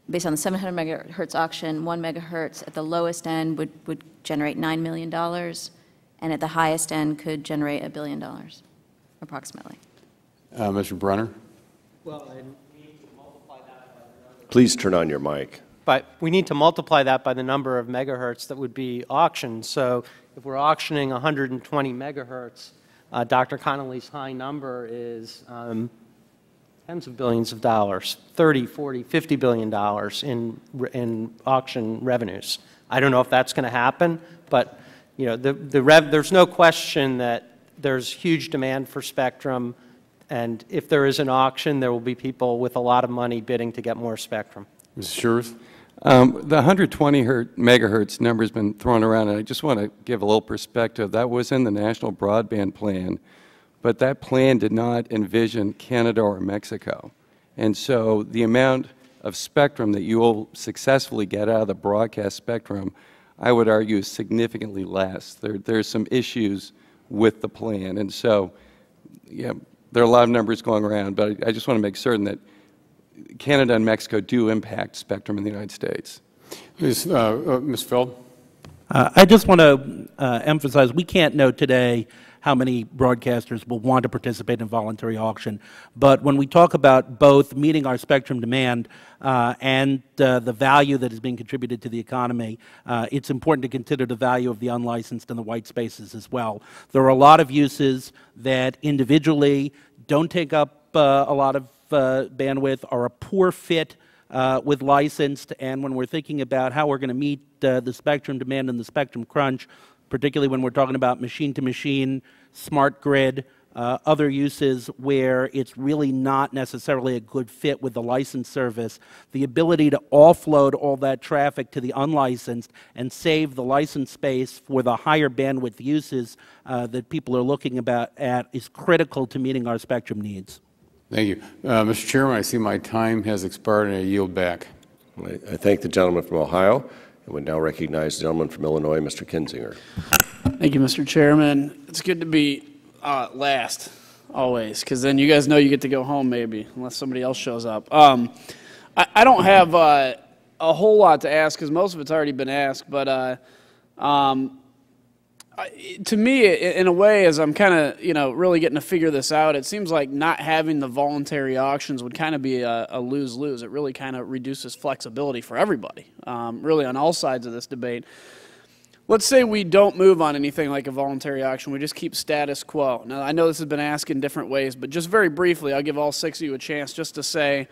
based on the 700 megahertz auction, 1 megahertz at the lowest end would generate $9 million, and at the highest end could generate $1 billion, approximately. Mr. Brunner? Please turn on your mic. but we need to multiply that by the number of megahertz that would be auctioned. So if we're auctioning 120 megahertz, Dr. Connolly's high number is tens of billions of dollars, 30, 40, 50 billion dollars in auction revenues. I don't know if that's going to happen, but you know, there's no question that there's huge demand for spectrum, and if there is an auction, there will be people with a lot of money bidding to get more spectrum. Mr. Scherf? The 120 megahertz number has been thrown around, and I just want to give a little perspective. That was in the National Broadband Plan, but that plan did not envision Canada or Mexico. And so the amount of spectrum that you will successfully get out of the broadcast spectrum, I would argue, is significantly less. There's some issues with the plan. And so, yeah, there are a lot of numbers going around, but I just want to make certain that Canada and Mexico do impact spectrum in the United States. Ms. Feld? I just want to emphasize we can't know today how many broadcasters will want to participate in voluntary auction. But when we talk about both meeting our spectrum demand and the value that is being contributed to the economy, it's important to consider the value of the unlicensed and the white spaces as well. There are a lot of uses that individually don't take up a lot of bandwidth, are a poor fit with licensed, and when we're thinking about how we're going to meet the spectrum demand and the spectrum crunch, particularly when we're talking about machine-to-machine, smart grid, other uses where it's really not necessarily a good fit with the licensed service, the ability to offload all that traffic to the unlicensed and save the licensed space for the higher bandwidth uses that people are looking at is critical to meeting our spectrum needs. Thank you. Mr. Chairman, I see my time has expired and I yield back. I thank the gentleman from Ohio. I would now recognize the gentleman from Illinois, Mr. Kinzinger. Thank you, Mr. Chairman. It's good to be last, always, because then you guys know you get to go home maybe, unless somebody else shows up. I don't have a whole lot to ask because most of it's already been asked, but to me, in a way, as I'm kind of, really getting to figure this out, it seems like not having the voluntary auctions would kind of be a lose-lose. It really kind of reduces flexibility for everybody, really on all sides of this debate. Let's say we don't move on anything like a voluntary auction. We just keep status quo. Now, I know this has been asked in different ways, but just very briefly, I'll give all six of you a chance just to say,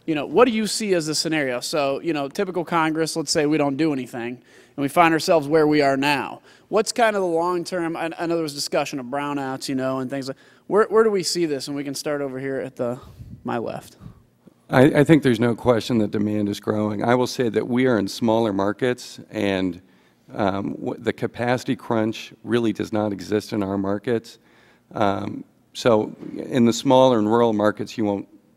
what do you see as the scenario? So, typical Congress, let's say we don't do anything, and we find ourselves where we are now. What's kind of the long-term, I know there was discussion of brownouts, and things like, where do we see this? And we can start over here at my left. I think there's no question that demand is growing. I will say that we are in smaller markets, and the capacity crunch really does not exist in our markets. So in the smaller and rural markets,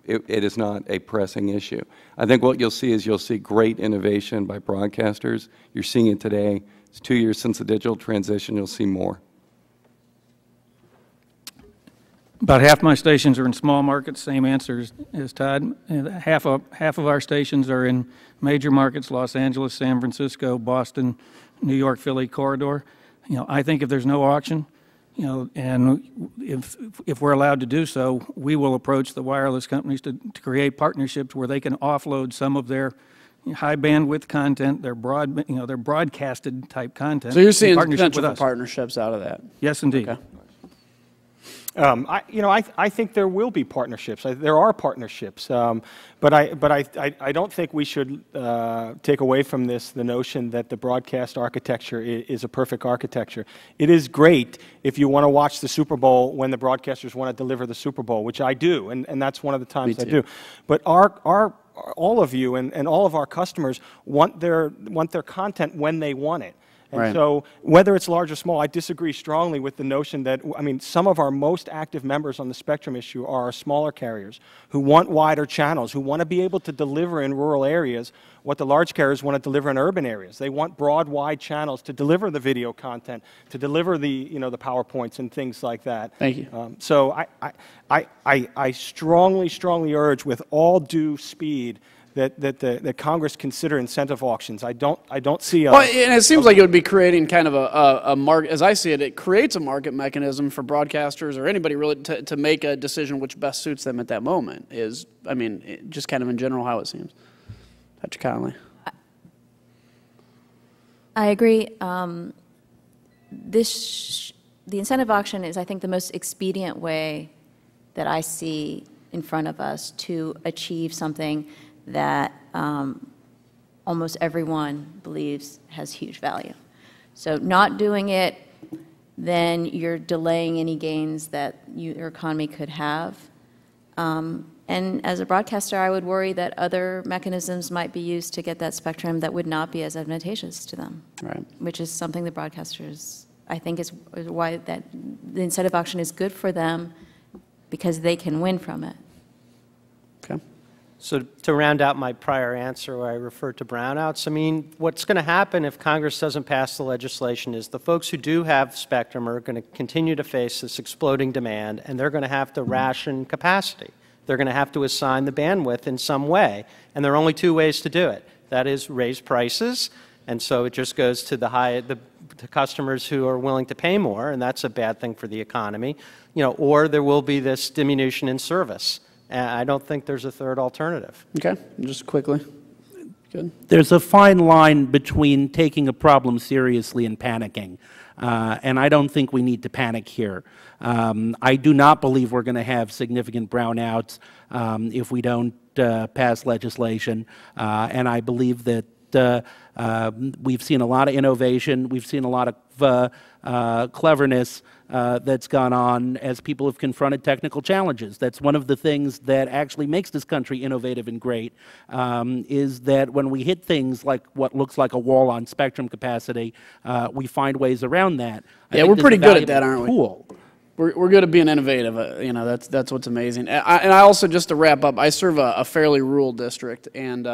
it is not a pressing issue. I think what you'll see is great innovation by broadcasters. You're seeing it today. It's 2 years since the digital transition. You'll see more. About half my stations are in small markets, same answer as Todd. And half of our stations are in major markets, Los Angeles, San Francisco, Boston, New York, Philly corridor. I think if there's no auction, and if we're allowed to do so, we will approach the wireless companies to create partnerships where they can offload some of their high bandwidth content, their their broadcasted type content. So you're seeing potential for partnerships out of that? Yes, indeed. Okay. I think there will be partnerships. There are partnerships, but I don't think we should take away from this the notion that the broadcast architecture is a perfect architecture. It is great if you want to watch the Super Bowl when the broadcasters want to deliver the Super Bowl, which I do, and that's one of the times I do. But all of you and all of our customers want their content when they want it. And so whether it's large or small, I disagree strongly with the notion that, some of our most active members on the spectrum issue are our smaller carriers who want wider channels, who want to be able to deliver in rural areas what the large carriers want to deliver in urban areas. They want broad, wide channels to deliver the video content, to deliver the, the PowerPoints and things like that. Thank you. So I strongly urge with all due speed that Congress consider incentive auctions. I don't see a... Well, and it seems like it would be creating kind of a market, as I see it, it creates a market mechanism for broadcasters or anybody really to make a decision which best suits them at that moment is, just kind of in general how it seems. Dr. Connolly. I agree. The incentive auction is, I think, the most expedient way that I see in front of us to achieve something that almost everyone believes has huge value. So not doing it, then you're delaying any gains that your economy could have. And as a broadcaster, I would worry that other mechanisms might be used to get that spectrum that would not be as advantageous to them, right. Which is something the broadcasters, I think, is why that the incentive auction is good for them, because they can win from it. Okay. So to round out my prior answer where I referred to brownouts, I mean, what's going to happen if Congress doesn't pass the legislation is the folks who do have spectrum are going to continue to face this exploding demand, and they're going to have to ration capacity. They're going to have to assign the bandwidth in some way, and there are only two ways to do it. That is raise prices, and so it just goes to the customers who are willing to pay more, and that's a bad thing for the economy, or there will be this diminution in service. And I don't think there's a third alternative. Okay, just quickly. Good. There's a fine line between taking a problem seriously and panicking. And I don't think we need to panic here. I do not believe we're going to have significant brownouts if we don't pass legislation. And I believe that we've seen a lot of innovation. We've seen a lot of cleverness that's gone on as people have confronted technical challenges. That's one of the things that actually makes this country innovative and great, is that when we hit things like what looks like a wall on spectrum capacity, we find ways around that. Yeah, we're pretty good at that, aren't we? Cool. We're good at being innovative. That's what's amazing. And I also, just to wrap up, I serve a fairly rural district, and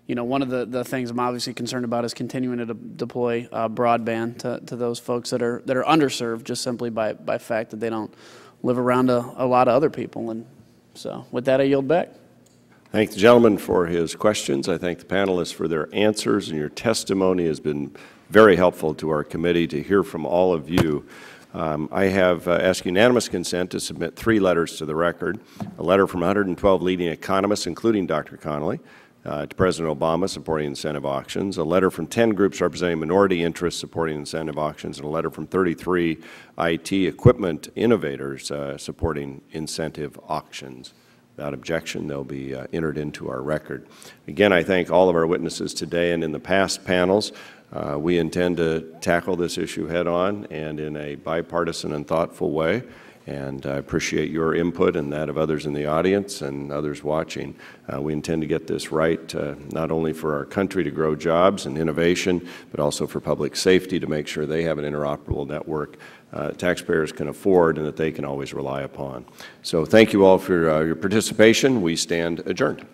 one of the things I'm obviously concerned about is continuing to deploy broadband to those folks that are underserved, just simply by fact that they don't live around a lot of other people. And so, with that, I yield back. Thank the gentleman for his questions. I thank the panelists for their answers, and your testimony has been very helpful to our committee to hear from all of you. I have asked unanimous consent to submit 3 letters to the record: a letter from 112 leading economists, including Dr. Connolly, to President Obama supporting incentive auctions, a letter from 10 groups representing minority interests supporting incentive auctions, and a letter from 33 IT equipment innovators supporting incentive auctions. Without objection, they'll be entered into our record. Again, I thank all of our witnesses today and in the past panels. We intend to tackle this issue head-on and in a bipartisan and thoughtful way. And I appreciate your input and that of others in the audience and others watching. We intend to get this right, not only for our country to grow jobs and innovation, but also for public safety to make sure they have an interoperable network taxpayers can afford and that they can always rely upon. So thank you all for your participation. We stand adjourned.